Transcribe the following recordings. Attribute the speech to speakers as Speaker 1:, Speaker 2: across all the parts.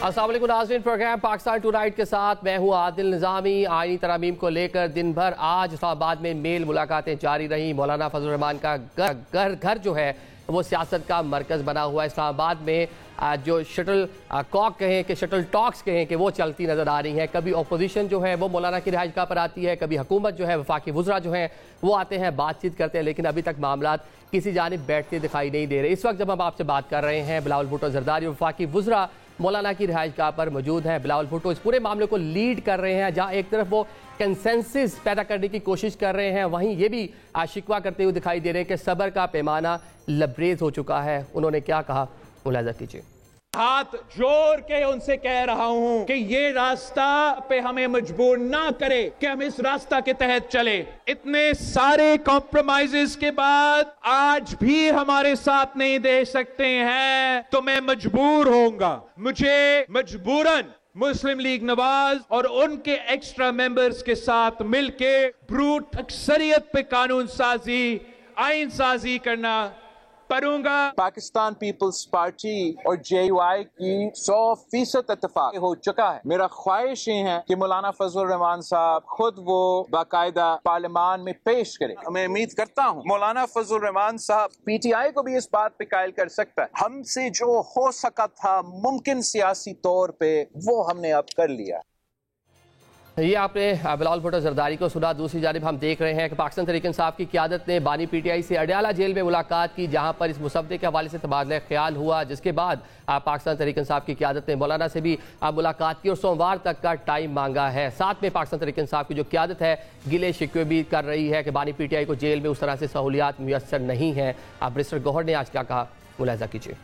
Speaker 1: अस्सलाम वालेकुम नाज़रीन, प्रोग्राम पाकिस्तान टुनाइट के साथ मैं हूँ आदिल निज़ामी। आईनी तरमीम को लेकर दिन भर आज इस्लामाबाद में मेल मुलाकातें जारी रही। मौलाना फजल रहमान का घर जो है वो सियासत का मरकज़ बना हुआ है। इस्लामाबाद में जो शटल कॉक कहें कि शटल टॉक्स कहें कि वो चलती नज़र आ रही हैं। कभी अपोजिशन जो है वो मौलाना की रिहाइशगाह पर आती है, कभी हुकूमत जो है वफाकी वुज़रा जो हैं वो आते हैं, बातचीत करते हैं, लेकिन अभी तक मामला किसी जानिब बैठते दिखाई नहीं दे रहे। इस वक्त जब हम आपसे बात कर रहे हैं, बिलावल भुट्टो ज़रदारी वफाकी वुज़रा मौलाना की रिहाइशगाह पर मौजूद हैं। बिलावल भुट्टो इस पूरे मामले को लीड कर रहे हैं। जहां एक तरफ वो कंसेंसस पैदा करने की कोशिश कर रहे हैं, वहीं ये भी शिकवा करते हुए दिखाई दे रहे हैं कि सब्र का पैमाना लबरेज हो चुका है। उन्होंने क्या कहा, मुलाहिजा कीजिए।
Speaker 2: हाथ जोड़ के उनसे कह रहा हूं कि ये रास्ता पे हमें मजबूर ना करे कि हम इस रास्ता के तहत चले। इतने सारे कॉम्प्रोमाइजेस के बाद आज भी हमारे साथ नहीं दे सकते हैं तो मैं मजबूर होऊंगा। मुझे मजबूरन मुस्लिम लीग नवाज और उनके एक्स्ट्रा मेंबर्स के साथ मिलके ब्रूट अक्सरियत पे कानून साजी, आइन साजी करना पड़ूंगा।
Speaker 3: पाकिस्तान पीपल्स पार्टी और JUI की 100% इत्तेफाक हो चुका है। मेरा ख्वाहिश ये है कि मौलाना फजल रहमान साहब खुद वो बाकायदा पार्लियामान में पेश करें। मैं उम्मीद करता हूँ मौलाना फजल रहमान साहब PTI को भी इस बात पे कायल कर सकता है। हमसे जो हो सका था मुमकिन सियासी तौर पे वो हमने अब कर लिया।
Speaker 1: ये आपने बिलावल भुट्टो ज़रदारी को सुना। दूसरी जानिब हम देख रहे हैं कि पाकिस्तान तहरीक इंसाफ की क़यादत ने बानी PTI से अडयाला जेल में मुलाकात की, जहां पर इस मुसव्वदे के हवाले से तबादला ख्याल हुआ, जिसके बाद पाकिस्तान तहरीक इंसाफ की क़यादत ने मौलाना से भी मुलाकात की और सोमवार तक का टाइम मांगा है। साथ में पाकिस्तान तहरीक इंसाफ की जो क़यादत है गिले शिकवे भी कर रही है कि बानी PTI को जेल में उस तरह से सहूलियात मुयस्सर नहीं है। बैरिस्टर गौहर ने आज क्या कहा, मुलाहिजा कीजिए।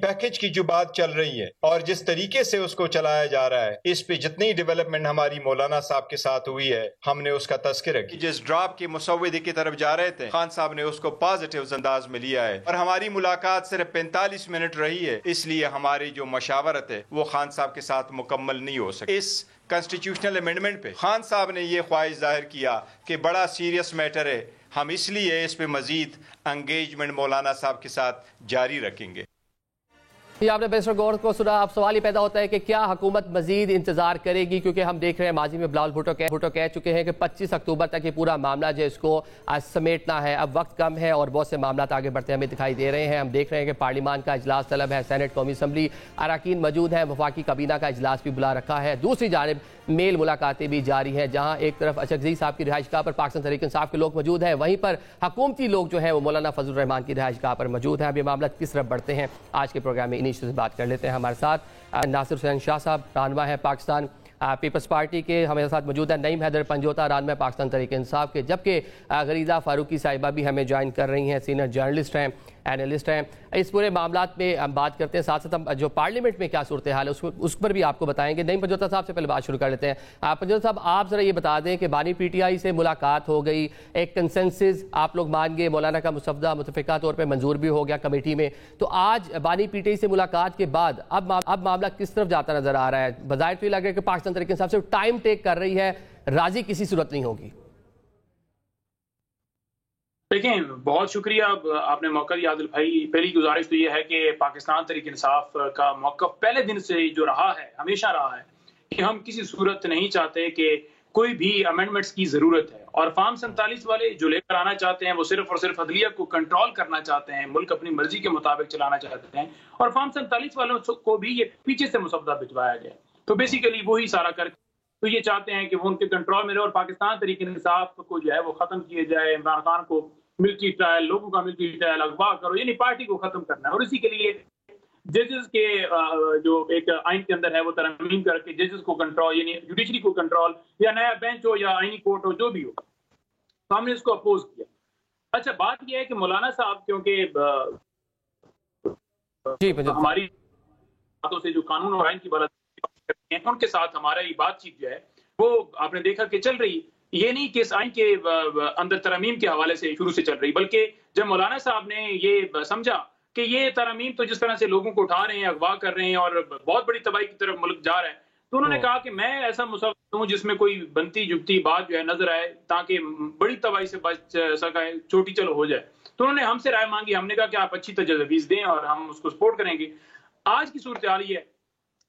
Speaker 4: पैकेज की जो बात चल रही है और जिस तरीके से उसको चलाया जा रहा है, इस पे जितनी डेवलपमेंट हमारी मौलाना साहब के साथ हुई है, हमने उसका तस्करा किया। जिस ड्राफ्ट के मुसव्वदे की तरफ जा रहे थे, खान साहब ने उसको पॉजिटिव अंदाज में लिया है और हमारी मुलाकात सिर्फ 45 मिनट रही है, इसलिए हमारी जो मशावरत है वो खान साहब के साथ मुकम्मल नहीं हो सकी। इस कॉन्स्टिट्यूशनल अमेंडमेंट पे खान साहब ने ये ख्वाहिश जाहिर किया कि बड़ा सीरियस मैटर है, हम इसलिए इस पे मजीद एंगेजमेंट मौलाना साहब के साथ जारी रखेंगे।
Speaker 1: ये आपने बैरिस्टर गौहर को सुना। अब सवाल ये पैदा होता है कि क्या हुकूमत मजीद इंतजार करेगी, क्योंकि हम देख रहे हैं माजी में बिलावल भुट्टो कह चुके हैं कि 25 अक्टूबर तक ये पूरा मामला जो इसको समेटना है। अब वक्त कम है और बहुत से मामला आगे बढ़ते हमें दिखाई दे रहे हैं। हम देख रहे हैं कि पार्लियामान का इजलास तलब है, सेनेट कौमी असम्बली अरकान मौजूद हैं, वफाकी काबीना का इजलास भी बुला रखा है। दूसरी जानिब मेल मुलाकातें भी जारी हैं, जहाँ एक तरफ अशरफ साहब की रिहाइशगाह पर पाकिस्तान तहरीक इंसाफ के लोग मौजूद हैं, वहीं पर हुकूमती लोग जो हैं वो मौलाना फजल रहमान की रिहाइशगाह पर मौजूद हैं। अब ये मामला किस तरफ बढ़ते हैं, आज के प्रोग्राम में इन्हीं से बात कर लेते हैं। हमारे साथ नासिर हुसैन शाह साहब रहनुमा है पाकिस्तान पीपल्स पार्टी के, हमारे साथ मौजूद है नईम हैदर पंजोता रहनुमा पाकिस्तान तहरीक इंसाफ के, जबकि गरीजा फारूकी साहिबा भी हमें ज्वाइन कर रही हैं, सीनियर जर्नलिस्ट हैं, एनालिस्ट हैं। इस पूरे मामला में हम बात करते हैं, साथ साथ हम जो पार्लियामेंट में क्या सूरत हाल है उस पर भी आपको बताएंगे। नईम पंजोता साहब से पहले बात शुरू कर लेते हैं। पंजोता साहब, आप ज़रा ये बता दें कि बानी PTI से मुलाकात हो गई, एक कंसेंसस आप लोग मान गए, मौलाना का मुसव्वदा मुतफ़िका तौर पर मंजूर भी हो गया कमेटी में, तो आज बानी PTI से मुलाकात के बाद अब मामला किस तरफ जाता नजर आ रहा है? बज़ाहिर तो ये लग रहा है कि पाकिस्तान तहरीक इंसाफ सिर्फ टाइम टेक कर रही है, राजी किसी सूरत नहीं होगी।
Speaker 5: देखें, बहुत शुक्रिया आपने मौका दिया आदिल भाई। पहली गुजारिश तो ये है कि पाकिस्तान तहरीक इंसाफ का मौक़िफ़ पहले दिन से जो रहा है, हमेशा रहा है कि हम किसी सूरत नहीं चाहते कि कोई भी अमेंडमेंट्स की ज़रूरत है, और फार्म 47 वाले जो लेकर आना चाहते हैं वो सिर्फ और सिर्फ अदलिया को कंट्रोल करना चाहते हैं, मुल्क अपनी मर्जी के मुताबिक चलाना चाहते हैं, और फार्म 47 वालों को भी ये पीछे से मुसव्वदा भिजवाया गया। तो बेसिकली वही सारा कर तो ये चाहते हैं कि वो उनके कंट्रोल में रहे और पाकिस्तान तहरीक इंसाफ को जो है वो खत्म किए जाए। इमरान खान को मिलिट्री ट्रायल, लोगों का मिलिट्री ट्रायल, अगवा करो, यानी पार्टी को खत्म करना है। और इसी के लिए जजेस के जो एक आइन के अंदर है वो तरमीम करके जजेस को कंट्रोल, यानी जुडिशरी को कंट्रोल, या नया बेंच हो या आइनी कोर्ट हो, जो भी हो, तो हमने इसको अपोज किया। अच्छा, बात यह है कि मौलाना साहब क्योंकि हमारी बातों से जो कानून और आइन की बात करते हैं, उनके साथ हमारा ये बातचीत जो है वो आपने देखा कि चल रही, ये नहीं कि इस आइन के अंदर तरमीम के हवाले से शुरू से चल रही, बल्कि जब मौलाना साहब ने ये समझा कि ये तरमीम तो जिस तरह से लोगों को उठा रहे हैं, अगवा कर रहे हैं और बहुत बड़ी तबाही की तरफ मुल्क जा रहा है, तो उन्होंने कहा कि मैं ऐसा मुसव्वदा हूं जिसमें कोई बनती जुगती बात जो है नजर आए, ताकि बड़ी तबाही से बच सके, छोटी चलो हो जाए। तो उन्होंने हमसे राय मांगी, हमने कहा कि आप अच्छी तजवीज़ दें और हम उसको सपोर्ट करेंगे। आज की सूरत हाल ये है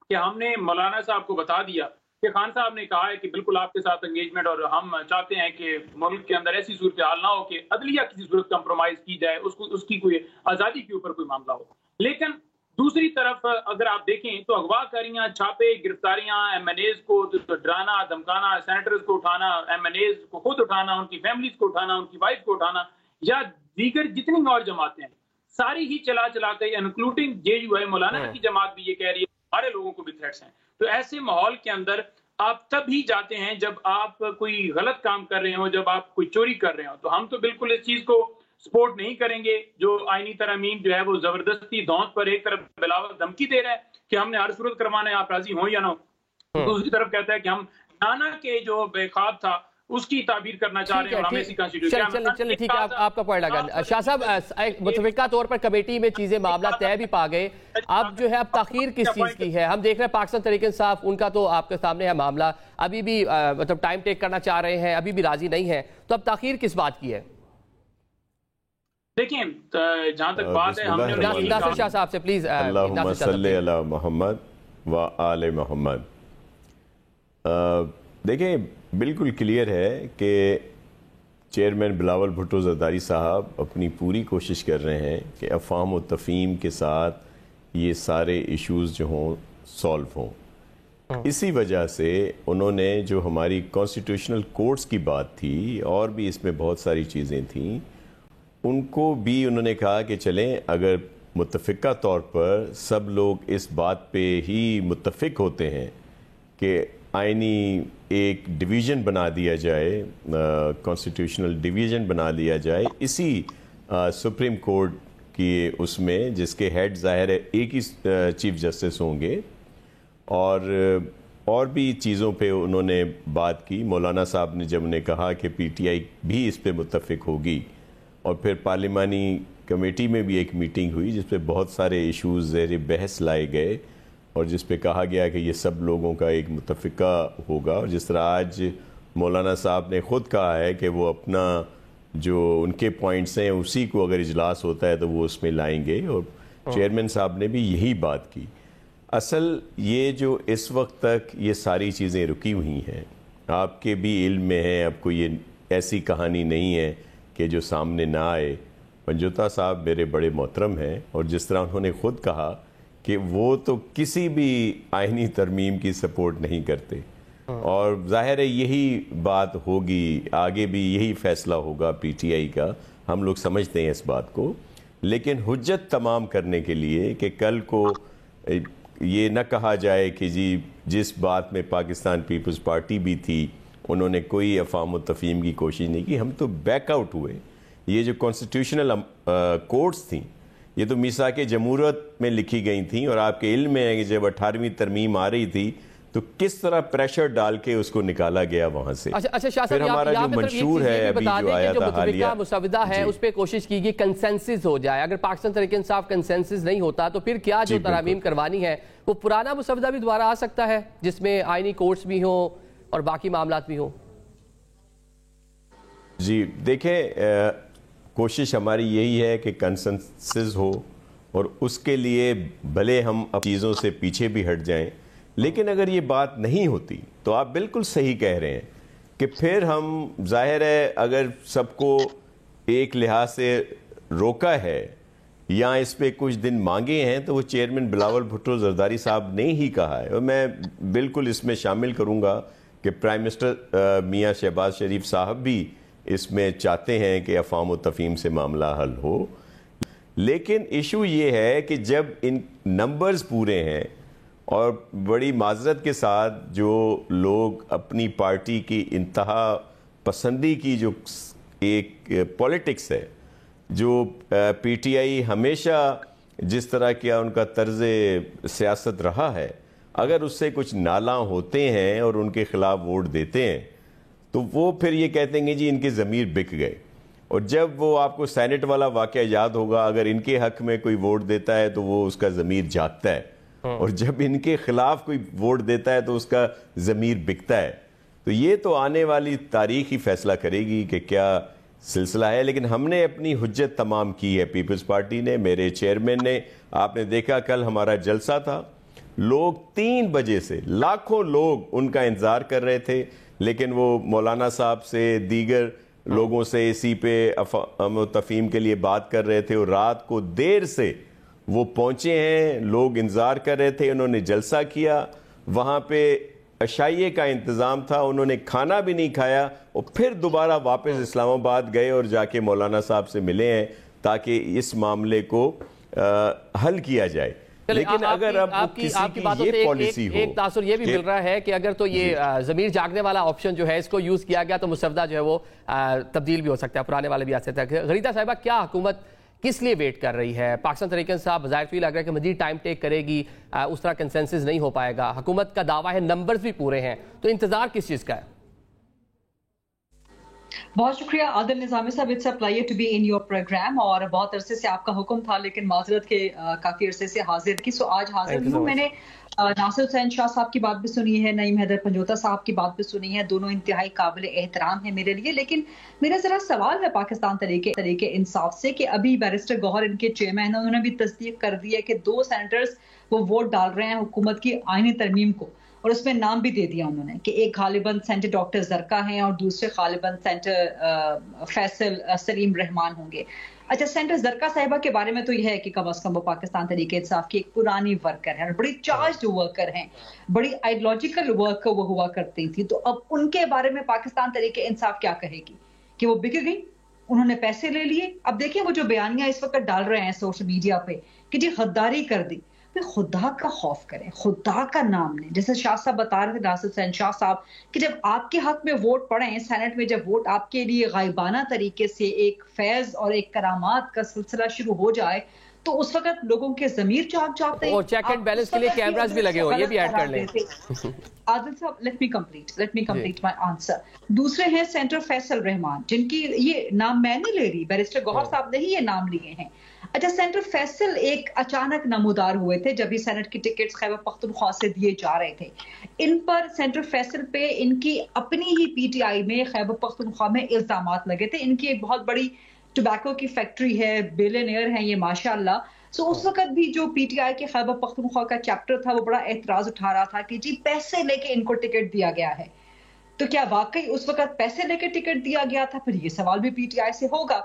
Speaker 5: कि हमने मौलाना साहब को बता दिया कि खान साहब ने कहा है कि बिल्कुल आपके साथ एंगेजमेंट, और हम चाहते हैं कि मुल्क के अंदर ऐसी सूरत हाल ना हो कि अदलिया किसी सूरत कंप्रोमाइज की जाए, उसकी कोई आज़ादी के ऊपर कोई मामला हो। लेकिन दूसरी तरफ अगर आप देखें तो अगवाकारियां, छापे, गिरफ्तारियां, MNAs को डराना, धमकाना, सेनेटर्स को उठाना, MNAs को खुद उठाना, उनकी फैमिलीज को उठाना, उनकी वाइफ को उठाना, या दीगर जितनी और जमातें हैं सारी ही चला के, इंक्लूडिंग JUI मौलाना की जमात भी ये कह रही है हमारे लोगों को भी थ्रेट्स हैं। तो ऐसे माहौल के अंदर आप तब ही जाते हैं जब आप कोई गलत काम कर रहे हो, जब आप कोई चोरी कर रहे हो। तो हम तो बिल्कुल इस चीज को सपोर्ट नहीं करेंगे जो आईनी तरमीम जो है वो जबरदस्ती दौंत पर एक तरफ बिलावल धमकी दे रहा है कि हमने हर सूरत करवाना है, आप राजी हो या ना हो, दूसरी तरफ कहता है कि हम नाना के जो बेख्वाब था उसकी ताबीर करना चाह रहे हैं और हमें इसी कॉन्स्टिट्यूशन।
Speaker 1: चलिए ठीक है, आपका पॉइंट लगा। शाह साहब, मुतफिका तौर पर कमेटी में चीजें मामला तय भी पा गए, अब जो है अब ताखीर किस चीज की है? हम देख रहे हैं पाकिस्तान तहरीक इंसाफ, उनका तो आपके सामने है मामला, अभी भी मतलब टाइम टेक करना चाह रहे हैं, अभी भी राजी नहीं है, तो अब ताखीर किस बात की है?
Speaker 5: देखिए जहां तक बात है, हमने
Speaker 1: नासिर शाह साहब से प्लीज।
Speaker 6: अल्लाहुम्मा सल्ली अला मोहम्मद व आले मोहम्मद। देखिए बिल्कुल क्लियर है कि चेयरमैन बिलावल भुट्टो ज़रदारी साहब अपनी पूरी कोशिश कर रहे हैं कि अफ़ाम व तफ़हीम के साथ ये सारे इश्यूज़ जो हों सॉल्व हों। इसी वजह से उन्होंने जो हमारी कॉन्स्टिट्यूशनल कोर्ट्स की बात थी और भी इसमें बहुत सारी चीज़ें थीं, उनको भी उन्होंने कहा कि चलें, अगर मुत्तफ़िका तौर पर सब लोग इस बात पे ही मुत्तफ़िक होते हैं कि आईनी एक डिवीज़न बना दिया जाए, कॉन्स्टिट्यूशनल डिवीज़न बना दिया जाए इसी सुप्रीम कोर्ट की उसमें, जिसके हेड ज़ाहिर है एक ही चीफ जस्टिस होंगे, और भी चीज़ों पे उन्होंने बात की। मौलाना साहब ने जब उन्हें कहा कि PTI भी इस पे मुत्तफ़िक होगी, और फिर पार्लिमानी कमेटी में भी एक मीटिंग हुई जिस पे बहुत सारे इश्यूज़ ज़ेर बहस लाए गए और जिस पे कहा गया कि ये सब लोगों का एक मुत्तफ़िका होगा। और जिस तरह आज मौलाना साहब ने ख़ुद कहा है कि वो अपना जो उनके पॉइंट्स हैं उसी को अगर इजलास होता है तो वो उसमें लाएंगे, और चेयरमैन साहब ने भी यही बात की। असल ये जो इस वक्त तक ये सारी चीज़ें रुकी हुई हैं, आपके भी इल्म में है, अब कोई ये ऐसी कहानी नहीं है कि जो सामने ना आए। पंजुता साहब मेरे बड़े मोहतरम हैं, और जिस तरह उन्होंने ख़ुद कहा कि वो तो किसी भी आईनी तरमीम की सपोर्ट नहीं करते, और जाहिर है यही बात होगी, आगे भी यही फैसला होगा PTI का, हम लोग समझते हैं इस बात को। लेकिन हुज्जत तमाम करने के लिए कि कल को ये न कहा जाए कि जी जिस बात में पाकिस्तान पीपल्स पार्टी भी थी उन्होंने कोई अफ़ाम तफ़हीम की कोशिश नहीं की, हम तो बैकआउट हुए। ये जो कॉन्स्टिट्यूशनल कोर्ट्स थी ये तो मीसाक जमहूरियत में लिखी गई थी, और आपके इल्म में है कि जब 18वीं तरमीम आ रही थी तो किस तरह प्रेशर डाल के उसको निकाला गया वहां से।
Speaker 1: अच्छा शाह
Speaker 6: फिर हमारा जो मंशूर है अभी जो आया था हालिया
Speaker 1: मुसविदा है उस पर कोशिश की गई कंसेंसस हो जाए। अगर पाकिस्तान तहरीक इंसाफ कंसेंसस नहीं होता तो फिर क्या जो तरमीम करवानी है वो पुराना मुसविदा भी दोबारा आ सकता है जिसमें आईनी कोर्ट्स भी हो और बाकी मामला भी हो।
Speaker 6: जी देखें, कोशिश हमारी यही है कि कंसेंसस हो, और उसके लिए भले हम अब चीज़ों से पीछे भी हट जाएं, लेकिन अगर ये बात नहीं होती तो आप बिल्कुल सही कह रहे हैं कि फिर हम जाहिर है अगर सबको एक लिहाज से रोका है या इस पे कुछ दिन मांगे हैं तो वो चेयरमैन बिलावल भुट्टो ज़रदारी साहब ने ही कहा है। और मैं बिल्कुल इसमें शामिल करूँगा कि प्राइम मिनिस्टर मियाँ शहबाज शरीफ साहब भी इसमें चाहते हैं कि अफ़ाम व तफ़हीम से मामला हल हो। लेकिन इशू ये है कि जब इन नंबर्स पूरे हैं और बड़ी माजरत के साथ जो लोग अपनी पार्टी की इंतहा पसंदी की जो एक पॉलिटिक्स है, जो PTI हमेशा जिस तरह का उनका तर्ज सियासत रहा है, अगर उससे कुछ नाला होते हैं और उनके खिलाफ वोट देते हैं तो वो फिर ये कहते हैं जी इनके ज़मीर बिक गए। और जब वो आपको सेनेट वाला वाक़या याद होगा, अगर इनके हक में कोई वोट देता है तो वो उसका ज़मीर जागता है, और जब इनके खिलाफ कोई वोट देता है तो उसका ज़मीर बिकता है। तो ये तो आने वाली तारीख ही फैसला करेगी कि क्या सिलसिला है। लेकिन हमने अपनी हुज्जत तमाम की है, पीपल्स पार्टी ने, मेरे चेयरमैन ने। आपने देखा कल हमारा जलसा था, लोग 3 बजे से लाखों लोग उनका इंतजार कर रहे थे, लेकिन वो मौलाना साहब से, दीगर लोगों से इसी पे तफहीम के लिए बात कर रहे थे और रात को देर से वो पहुंचे हैं। लोग इंतजार कर रहे थे, उन्होंने जलसा किया, वहां पे अशाइये का इंतज़ाम था, उन्होंने खाना भी नहीं खाया और फिर दोबारा वापस इस्लामाबाद गए और जाके मौलाना साहब से मिले हैं ताकि इस मामले को हल किया जाए। लेकिन अगर अब किसी की ये पॉलिसी हो,
Speaker 1: एक तासुर ये भी मिल रहा है कि अगर तो ये ज़मीर जागने वाला ऑप्शन जो है इसको यूज़ किया गया तो मुसवदा जो है वो तब्दील भी हो सकता है, पुराने वाले भी आ सकते हैं। गरीदा साहिबा, क्या हुकूमत किस लिए वेट कर रही है? पाकिस्तान तहरीक इंसाफ बज़ाहिर तो लग रहा है कि मज़ीद टाइम टेक करेगी, उस तरह कंसेंसस नहीं हो पाएगा। हुकूमत का दावा है, नंबर्स भी पूरे हैं, तो इंतजार किस चीज़ का है?
Speaker 7: बहुत शुक्रिया Adil Nizami sahab, it's a pleasure to be in your programme. और बहुत अरसे से आपका हुक्म था लेकिन माजरत के काफी अरसे से हाजिर की, सो आज हाजिर हूँ। मैंने नासिर हुसैन शाह साहब की बात भी सुनी है, नईम हैदर पंजोता साहब की बात भी सुनी है, दोनों इंतहाई काबिल एहतराम है मेरे लिए। लेकिन मेरा जरा सवाल है पाकिस्तान तरीके इंसाफ से कि अभी बैरिस्टर गौहर इनके चेयरमैन है, उन्होंने भी तस्दीक कर दी है कि 2 सेनेटर्स वो वोट डाल रहे हैं हुकूमत की आईनी तरमीम को, और उसमें नाम भी दे दिया उन्होंने कि एक गालिबन सेनेटर डॉक्टर जरका हैं और दूसरे गालिबन सेनेटर फैसल सलीम रहमान होंगे। अच्छा, सेनेटर जरका साहिबा के बारे में तो यह है कि कम अज कम वो पाकिस्तान तहरीक इंसाफ की एक पुरानी वर्कर है और बड़ी चार्ज वर्कर हैं, बड़ी आइडियोलॉजिकल वर्कर वो हुआ करती थी। तो अब उनके बारे में पाकिस्तान तहरीक इंसाफ क्या कहेगी कि वो बिक गई, उन्होंने पैसे ले लिए? अब देखिए वो जो बयानियां इस वक्त डाल रहे हैं सोशल मीडिया पे कि जी गद्दारी कर दी, खुदा का खौफ करें, खुदा का नाम लें। जैसे शाह साहब बता रहे थे, नासिर हुसैन शाह साहब, कि जब आपके हक में वोट पड़े सेनेट में, जब वोट आपके लिए गायबाना तरीके से एक फैज और एक करामात का सिलसिला शुरू हो जाए तो उस वक्त लोगों के ज़मीर जाग जाते हैं।
Speaker 1: और चेक एंड बैलेंस के लिए कैमरास भी लगे हो, ये भी ऐड कर लें।
Speaker 7: आदिल साहब, let me complete my answer. दूसरे हैं सेनेटर फैसल रहमान, जिनकी ये नाम मैं नहीं ले रही, बैरिस्टर गौहर साहब ने ही ये नाम लिए हैं। अच्छा, सेनेटर फैसल एक अचानक नमूदार हुए थे जब भी सेनेट की टिकट्स खैबर पख्तूनख्वा से दिए जा रहे थे। इन पर सेनेटर फैसल पे इनकी अपनी ही पीटीआई में खैबर पख्तूनख्वा में इल्जामात लगे थे। इनकी एक बहुत बड़ी टोबैको की फैक्ट्री है, बिलियनियर हैं ये माशाल्लाह। सो उस वक्त भी जो पीटीआई के खैबर पख्तूनख्वा का चैप्टर था वो बड़ा एतराज उठा रहा था कि जी पैसे लेके इनको टिकट दिया गया है। तो क्या वाकई उस वक्त पैसे लेके टिकट दिया गया था? फिर ये सवाल भी पीटीआई से होगा।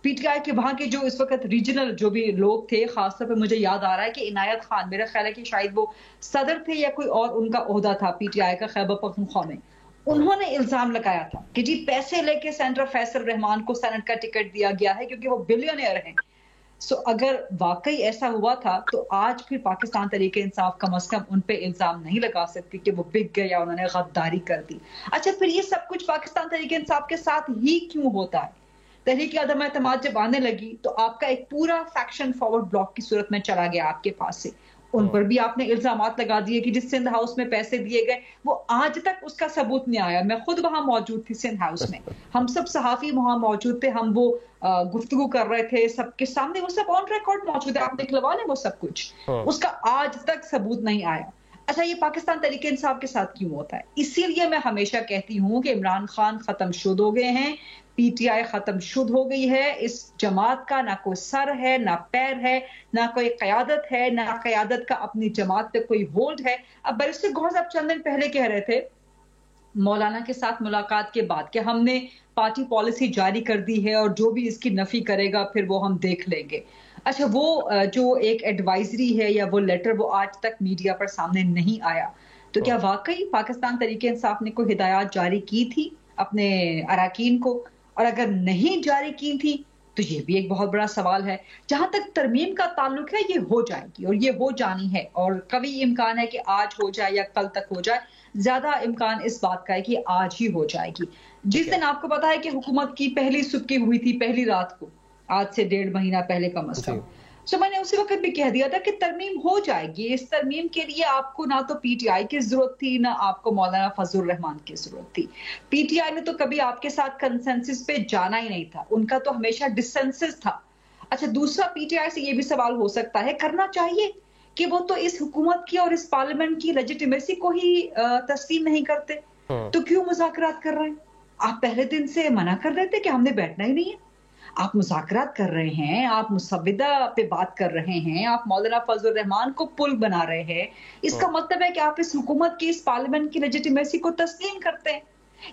Speaker 7: पीटीआई के वहां के जो इस वक्त रीजनल जो भी लोग थे, खासतौर पे मुझे याद आ रहा है कि इनायत खान, मेरा ख्याल है कि शायद वो सदर थे या कोई और उनका ओहदा था पीटीआई का खैबर पख्तूनख्वा में, उन्होंने इल्जाम लगाया था कि जी पैसे लेके सेनेटर फैसल रहमान को सेनेट का टिकट दिया गया है क्योंकि वो बिलियनियर हैं। सो अगर वाकई ऐसा हुआ था तो आज फिर पाकिस्तान तहरीक इंसाफ कम अज कम उन पे इल्जाम नहीं लगा सकती कि वो बिक गए या उन्होंने गद्दारी कर दी। अच्छा, फिर ये सब कुछ पाकिस्तान तहरीक इंसाफ के साथ ही क्यों होता है? तहरीक अदम एतमाद जब आने लगी तो आपका एक पूरा फैक्शन फॉरवर्ड ब्लॉक की सूरत में चला गया आपके पास से, उन पर भी आपने इल्जामात लगा दिए कि जिस सिंध हाउस में पैसे दिए गए वो आज तक उसका सबूत नहीं आया। मैं खुद वहां मौजूद थी सिंध हाउस में, हम सब सहाफी वहां मौजूद थे, हम वो गुफ्तगू कर रहे थे सबके सामने, वो सब ऑन रिकॉर्ड मौजूद है, आप निकलवा लें वो सब कुछ, उसका आज तक सबूत नहीं आया। अच्छा, ये पाकिस्तान तहरीक इंसाफ के साथ क्यों होता है? इसीलिए मैं हमेशा कहती हूँ कि इमरान खान खत्म शुद हो गए हैं, पीटीआई खत्म शुद हो गई है, इस जमात का ना कोई सर है, ना पैर है, ना कोई क़यादत है, ना क़यादत का अपनी जमात पे कोई होल्ड है। अब बैरिस्टर गौहर साहब चंद दिन पहले कह रहे थे मौलाना के साथ मुलाकात के बाद कि हमने पार्टी पॉलिसी जारी कर दी है और जो भी इसकी नफी करेगा फिर वो हम देख लेंगे। अच्छा, वो जो एक एडवाइजरी है या वो लेटर वो आज तक मीडिया पर सामने नहीं आया, तो क्या वाकई पाकिस्तान तहरीक इंसाफ ने कोई हिदायत जारी की थी अपने अरकान को? और अगर नहीं जारी की थी तो ये भी एक बहुत बड़ा सवाल है। जहां तक तरमीम का ताल्लुक है, ये हो जाएगी और ये हो जानी है, और कभी इम्कान है कि आज हो जाए या कल तक हो जाए, ज्यादा इम्कान इस बात का है कि आज ही हो जाएगी। जिस दिन आपको पता है कि हुकूमत की पहली सुबकी हुई थी, पहली रात को, आज से 1.5 महीना पहले कम अज कम, तो मैंने उसी वक्त भी कह दिया था कि तरमीम हो जाएगी। इस तरमीम के लिए आपको ना तो पीटीआई की जरूरत थी, ना आपको मौलाना फजल रहमान की जरूरत थी। पीटीआई ने तो कभी आपके साथ कंसेंसस पे जाना ही नहीं था, उनका तो हमेशा डिसेंसस था। अच्छा, दूसरा पीटीआई से ये भी सवाल हो सकता है, करना चाहिए कि वो तो इस हुकूमत की और इस पार्लियामेंट की लेजिटिमेसी को ही तस्लीम नहीं करते, तो क्यों मुज़ाकरात कर रहे हैं? आप पहले दिन से मना कर रहे थे कि हमने बैठना ही नहीं है। आप मुज़ाकरात कर रहे हैं, आप मुसव्विदा पे बात कर रहे हैं, आप मौलाना फजल रहमान को पुल बना रहे हैं। इसका मतलब है कि आप इस हुकूमत की, इस पार्लियामेंट की लेजिटिमेसी को तस्लीम करते हैं।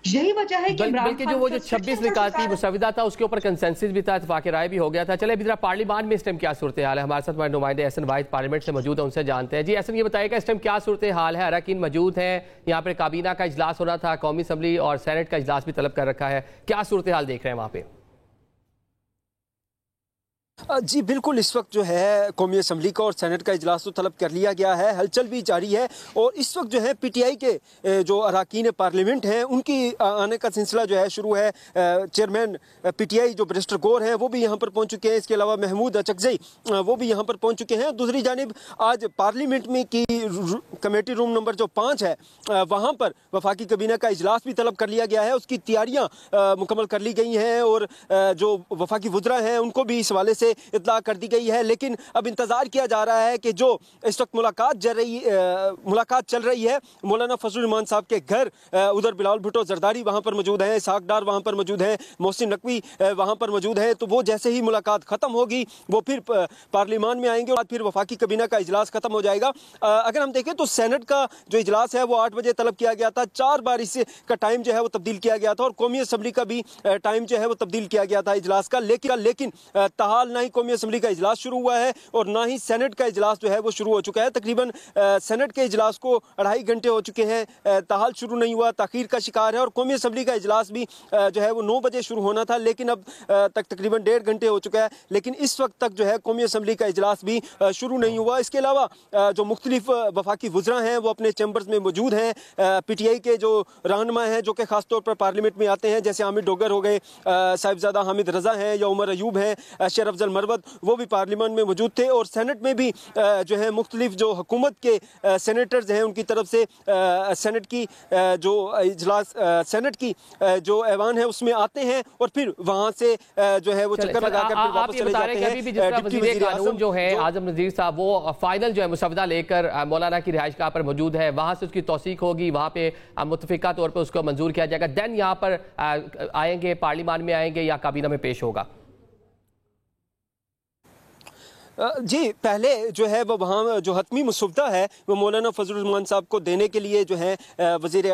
Speaker 7: यही वजह है कि
Speaker 1: बल्कि जो वो जो 26 निकाती मुसविदा था उसके ऊपर कंसेंसस भी था, इत्तेफाक राय भी हो गया था। चले अभी जरा पार्लियामान में इस टाइम क्या सूरत हाल है, हमारे साथ हमारे नुमाइंदे एहसन वाहिद पार्लियामेंट से मौजूद है, उनसे जानते हैं। जी एहसन, ये बताइएगा इस टाइम क्या सूरत हाल है? अरकान मौजूद हैं, यहाँ पर काबीना का इजलास हो रहा था, कौमी असम्बली और सेनेट का इजलास भी तलब कर रखा है, क्या सूरत हाल देख रहे हैं वहाँ पे?
Speaker 8: जी बिल्कुल, इस वक्त जो है कौमी असम्बली का और सेनेट का इजलास तो तलब कर लिया गया है, हलचल भी जारी है। और इस वक्त जो है पीटीआई के जो अरकान पार्लियामेंट हैं उनकी आने का सिलसिला जो है शुरू है। चेयरमैन पीटीआई जो बैरिस्टर गौर हैं वो भी यहाँ पर पहुँच चुके हैं, इसके अलावा महमूद अचकज़ई वो भी यहाँ पर पहुँच चुके हैं। दूसरी जानिब आज पार्लियामेंट में की कमेटी रूम नंबर जो 5 है वहाँ पर वफाकी काबीना का इजलास भी तलब कर लिया गया है, उसकी तैयारियाँ मुकम्मल कर ली गई हैं और जो वफाकी वुज़रा हैं उनको भी इस हवाले से इत्तला कर दी गई है। लेकिन अब इंतजार किया जा रहा है कि जो इस वक्त मुलाकात चल रही है मौलाना फजल रहमान साहब के घर, उधर बिलावल भुट्टो जरदारी वहां पर मौजूद हैं, इसहाक डार वहां पर मौजूद हैं, मोहसिन नकवी वहां पर मौजूद हैं। तो वो जैसे ही मुलाकात खत्म होगी वो फिर पार्लियामान में आएंगे और फिर वफाकी काबीना का इजलास खत्म हो जाएगा। अगर हम देखें तो सेनेट का जो इजलास है वो 8 बजे तलब किया गया था, 4 बार इसका टाइम जो है वो तब्दील किया गया था और कौमी असम्बली का भी टाइम जो है वो तब्दील किया गया था इजलास का। लेकिन ताहाल ना ही कौमी असम्बली का इजलास शुरू हुआ है और ना ही सेनेट का इजलास जो है वो शुरू हो चुका है। तकरीबन सेनेट के इजलास को 2.5 घंटे हो चुके हैं, ताहाल शुरू नहीं हुआ, ताखीर का शिकार है। और कौमी असम्बली का इजलास भी जो है वो 9 बजे शुरू होना था, लेकिन अब तक तकरीबन 1.5 घंटे हो चुका है, लेकिन इस वक्त तक जो है कौमी असम्बली का इजलास भी शुरू नहीं हुआ। इसके अलावा जो मुख्तलिफ वफाकी वुज़रा हैं वो अपने चैम्बर्स में मौजूद हैं। पीटीआई के जो रहनुमा हैं जो कि खासतौर पर पार्लियामेंट में आते हैं, जैसे हामिद डोगर हो गए, साहिबजादा हामिद रजा हैं या उमर अयूब हैं, शेर अफजल मरवत, वो भी पार्लियामेंट में मौजूद थे। और सेनेट में भी जो है मुख्तलिफ जो हुकूमत के सेनेटर्स हैं उनकी तरफ से सेनेट की जो इजलास सेनेट की जो ऐवान है उसमें आते हैं और फिर वहां से जो है वो चक्कर लगाकर फिर वापस चले जाते हैं।
Speaker 1: अभी भी जिस तरह वज़ीर कानून जो है आज़म नज़ीर साहब वो फाइनल जो है मुसवदा लेकर मौलाना की रिहाइशगाह पर मौजूद है, वहां से उसकी तौसीक होगी, वहां पे मुतफिका तौर पर उसको मंजूर किया जाएगा, देन यहाँ पर आएंगे, पार्लियामान में आएंगे या काबीना में पेश होगा?
Speaker 8: जी पहले जो है वो वहाँ जो हतमी मसौदा है वो मौलाना फजल रहमान साहब को देने के लिए जो है वज़ीर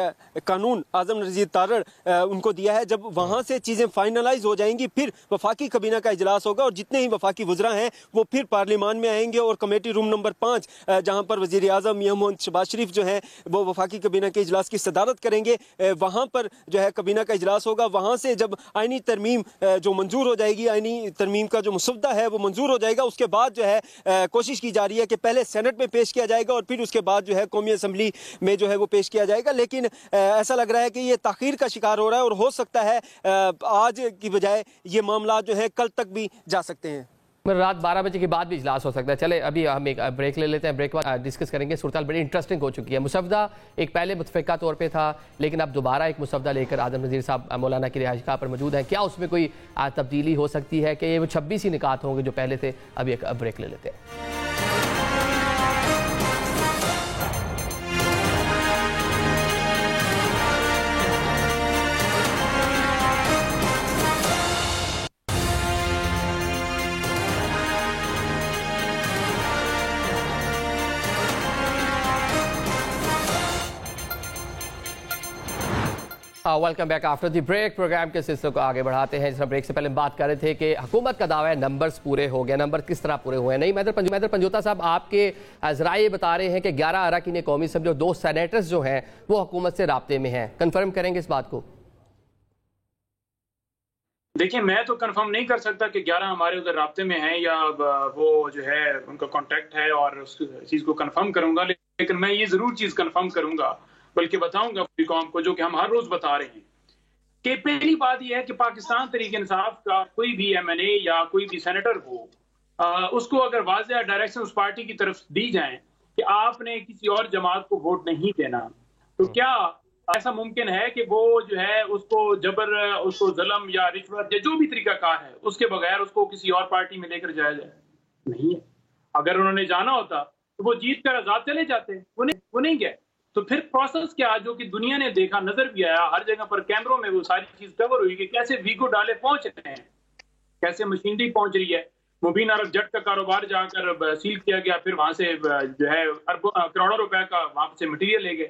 Speaker 8: कानून आज़म नज़ीर तारड़ उनको दिया है। जब वहाँ से चीज़ें फाइनलाइज हो जाएंगी फिर वफाकी काबीना का इजलास होगा और जितने ही वफाकी वुज़रा हैं वो फिर पार्लियामान में आएंगे और कमेटी रूम नंबर 5 जहाँ पर वज़ीर आज़म मियां मोहम्मद शहबाज शरीफ जो है वो वफाकी काबीना के इजलास की सदारत करेंगे, वहाँ पर जो है काबीना का इजलास होगा। वहाँ से जब आइनी तरमीम जो मंजूर हो जाएगी, आइनी तरमीम का जो मसौदा है वो मंजूर हो जाएगा, उसके बाद जो है कोशिश की जा रही है कि पहले सेनेट में पेश किया जाएगा और फिर उसके बाद जो है कौमी असम्बली में जो है वो पेश किया जाएगा। लेकिन ऐसा लग रहा है कि ये ताखीर का शिकार हो रहा है और हो सकता है आज की बजाय ये मामला जो है कल तक भी जा सकते हैं।
Speaker 1: रात 12 बजे के बाद भी इजलास हो सकता है। चले अभी हम एक ब्रेक ले लेते हैं, ब्रेक के बाद डिस्कस करेंगे। सूरत बड़ी इंटरेस्टिंग हो चुकी है। मुसवदा एक पहले मुतफ़िका तौर पे था, लेकिन अब दोबारा एक मुसवदा लेकर आज़म नज़ीर साहब मौलाना की रिहाइशगाह पर मौजूद हैं। क्या उसमें कोई तब्दीली हो सकती है कि ये वो 26 ही निकात होंगे जो पहले थे? अभी एक ब्रेक ले लेते हैं। Welcome back after the break. Programme के सिलसिले को आगे बढ़ाते हैं। जिस ब्रेक से पहले हम बात कर रहे थे कि हुकूमत का दावा है नंबर्स पूरे हो गए। नंबर किस तरह पूरे हुए हैं? नहीं, मैदर पंजोता साहब आपके ज़राए बता रहे हैं कि 11 अरकान कौमी असम्बली और 2 सेनेटर्स जो हैं वो हुकूमत से राब्ते में हैं। कंफर्म करेंगे इस बात को?
Speaker 5: देखिए, मैं तो कंफर्म नहीं कर सकता कि 11 हमारे उधर राब्ते में हैं या वो जो है उनका कॉन्टैक्ट है और उस चीज़ को कंफर्म करूंगा। लेकिन मैं ये जरूर चीज़ कंफर्म करूंगा, बल्कि बताऊंगा पूरी कौम को, जो कि हम हर रोज बता रहे हैं, कि पहली बात यह है कि पाकिस्तान तहरीक इंसाफ का कोई भी MNA या कोई भी सेनेटर हो, उसको अगर वाज़ेह डायरेक्शन उस पार्टी की तरफ दी जाए कि आपने किसी और जमात को वोट नहीं देना, तो क्या ऐसा मुमकिन है कि वो जो है उसको जबर, उसको जुल्म या रिश्वत या जो भी तरीकाकार है उसके बगैर उसको किसी और पार्टी में लेकर जाया जाए? नहीं है। अगर उन्होंने जाना होता तो वो जीत कर आजाद चले जाते, वो नहीं गए। तो फिर प्रोसेस क्या, जो कि दुनिया ने देखा, नजर भी आया, हर जगह पर कैमरों में वो सारी चीज कवर हुई कि कैसे वीगो डाले पहुंच रहे हैं। कैसे मशीनरी पहुंच रही है। मुबीन अरब जट का कारोबार जाकर सील किया गया, फिर वहां से जो है करोड़ों रुपए का वहां से मटीरियल ले गए।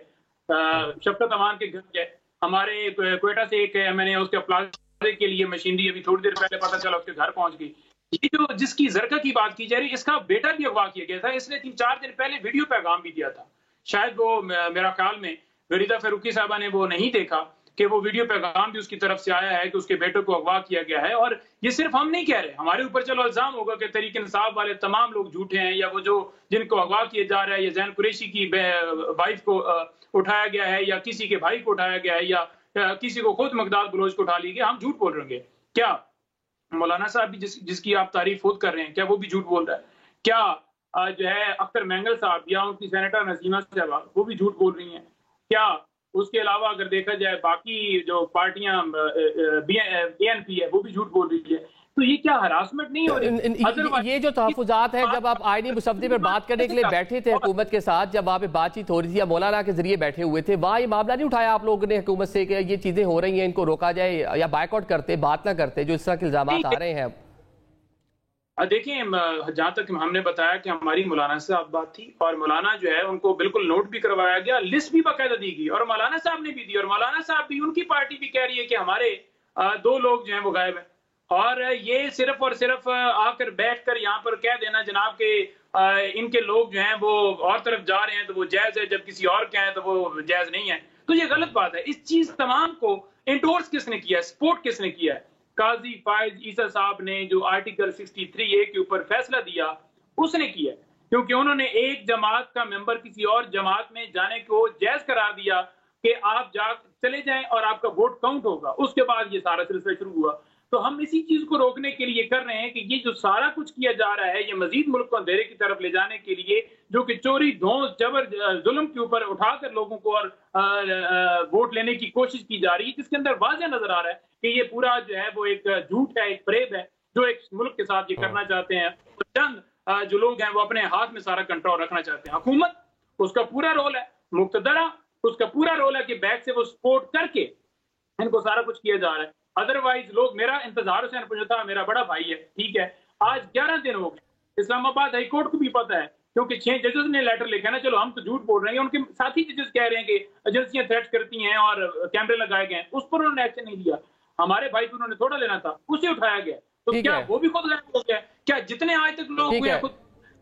Speaker 5: शफकत अमान के घर गए, हमारे क्वेटा से एक मैंने उसके प्लाजा के लिए मशीनरी अभी थोड़ी देर पहले पता चला उसके घर पहुंच गई। ये जो जिसकी जरका की बात की जा रही है, इसका बेटा भी अगवा किया गया था। इसने 3-4 दिन पहले वीडियो पैगाम भी दिया था, शायद वो मेरा ख्याल में गरीदा फरूकी साहबा ने वो नहीं देखा कि वो वीडियो पैगाम भी उसकी तरफ से आया है कि उसके बेटे को अगवा किया गया है। और ये सिर्फ हम नहीं कह रहे, हमारे ऊपर चलो इल्जाम होगा कि तहरीक इंसाफ वाले तमाम लोग झूठे हैं, या वो जो जिनको अगवा किया जा रहा है, या जैन कुरैशी की वाइफ को उठाया गया है, या किसी के भाई को उठाया गया है, या किसी को खुद मकदाद बलोच को उठा ली गया, हम झूठ बोल रहे हैं। क्या मौलाना साहब भी जिसकी आप तारीफ खुद कर रहे हैं, क्या वो भी झूठ बोल रहा है? क्या जो है अख्तर मैंगल साहब या उनकी सेनेटर नसीमा साहबा वो भी झूठ बोल रही हैं? क्या उसके अलावा अगर देखा जाए बाकी जो पार्टियां ANP है वो भी झूठ बोल रही है? तो ये क्या हरासमेंट नहीं हो रही?
Speaker 1: ये जो तहफ़्फ़ुज़ात है, जब आप आईनी मुसव्वदे पर बात करने के लिए बैठे थे हुकूमत के साथ, जब वहाँ पे बातचीत हो रही थी या मौलाना के जरिए बैठे हुए थे, वहाँ ये मामला नहीं उठाया आप लोगों ने हुकूमत से कि ये चीजें हो रही हैं, इनको रोका जाए या बायकॉट करते, बात ना करते, जो इस तरह के इल्जाम आ रहे हैं?
Speaker 5: देखिए, जहां तक हमने बताया कि हमारी मौलाना से बात थी और मौलाना जो है उनको बिल्कुल नोट भी करवाया गया, लिस्ट भी बाकायदा दी गई और मौलाना साहब ने भी दी, और मौलाना साहब भी, उनकी पार्टी भी कह रही है कि हमारे 2 लोग जो है वो गायब है। और ये सिर्फ और सिर्फ आकर बैठकर यहाँ पर कह देना जनाब के इनके लोग जो हैं वो और तरफ जा रहे हैं तो वो जायज है, जब किसी और के हैं तो वो जायज नहीं है, तो ये गलत बात है। इस चीज तमाम को इंडोर्स किसने किया है, सपोर्ट किसने किया है? काजी फायज ईसा साहब ने जो आर्टिकल 63A के ऊपर फैसला दिया उसने किया, क्योंकि उन्होंने एक जमात का मेंबर किसी और जमात में जाने को जायज करार दिया कि आप चले जाएं और आपका वोट काउंट होगा। उसके बाद ये सारा सिलसिला शुरू हुआ। तो हम इसी चीज को रोकने के लिए कर रहे हैं कि ये जो सारा कुछ किया जा रहा है, ये मजीद मुल्क को अंधेरे की तरफ ले जाने के लिए, जो कि चोरी धौंस जबर जुल्म के ऊपर उठाकर लोगों को और वोट लेने की कोशिश की जा रही है, जिसके अंदर वाज़ेह नजर आ रहा है कि ये पूरा जो है वो एक झूठ है, एक फरेब है जो एक मुल्क के साथ ये करना चाहते हैं। तो चंद जो लोग हैं वो अपने हाथ में सारा कंट्रोल रखना चाहते हैं। हुकूमत, उसका पूरा रोल है, मुक्तदरा, उसका पूरा रोल है कि बैक से वो सपोर्ट करके इनको सारा कुछ किया जा रहा है। अदरवाइज लोग, मेरा इंतजार हुसैन पंजता मेरा बड़ा भाई है, ठीक है, आज 11 दिन हो गए, इस्लामाबाद हाई कोर्ट को भी पता है क्योंकि 6 जजेस ने लेटर लिखा ना, चलो हम तो झूठ बोल रहे हैं, उनके साथी जजेस कह रहे हैं कि एजेंसियां थ्रेट करती हैं और कैमरे लगाए गए हैं, उस पर उन्होंने एक्शन नहीं लिया। हमारे भाई को उन्होंने थोड़ा लेना था, उसे उठाया गया, तो क्या वो भी खुद गायब हो गया? क्या जितने आज तक लोग हुए, खुद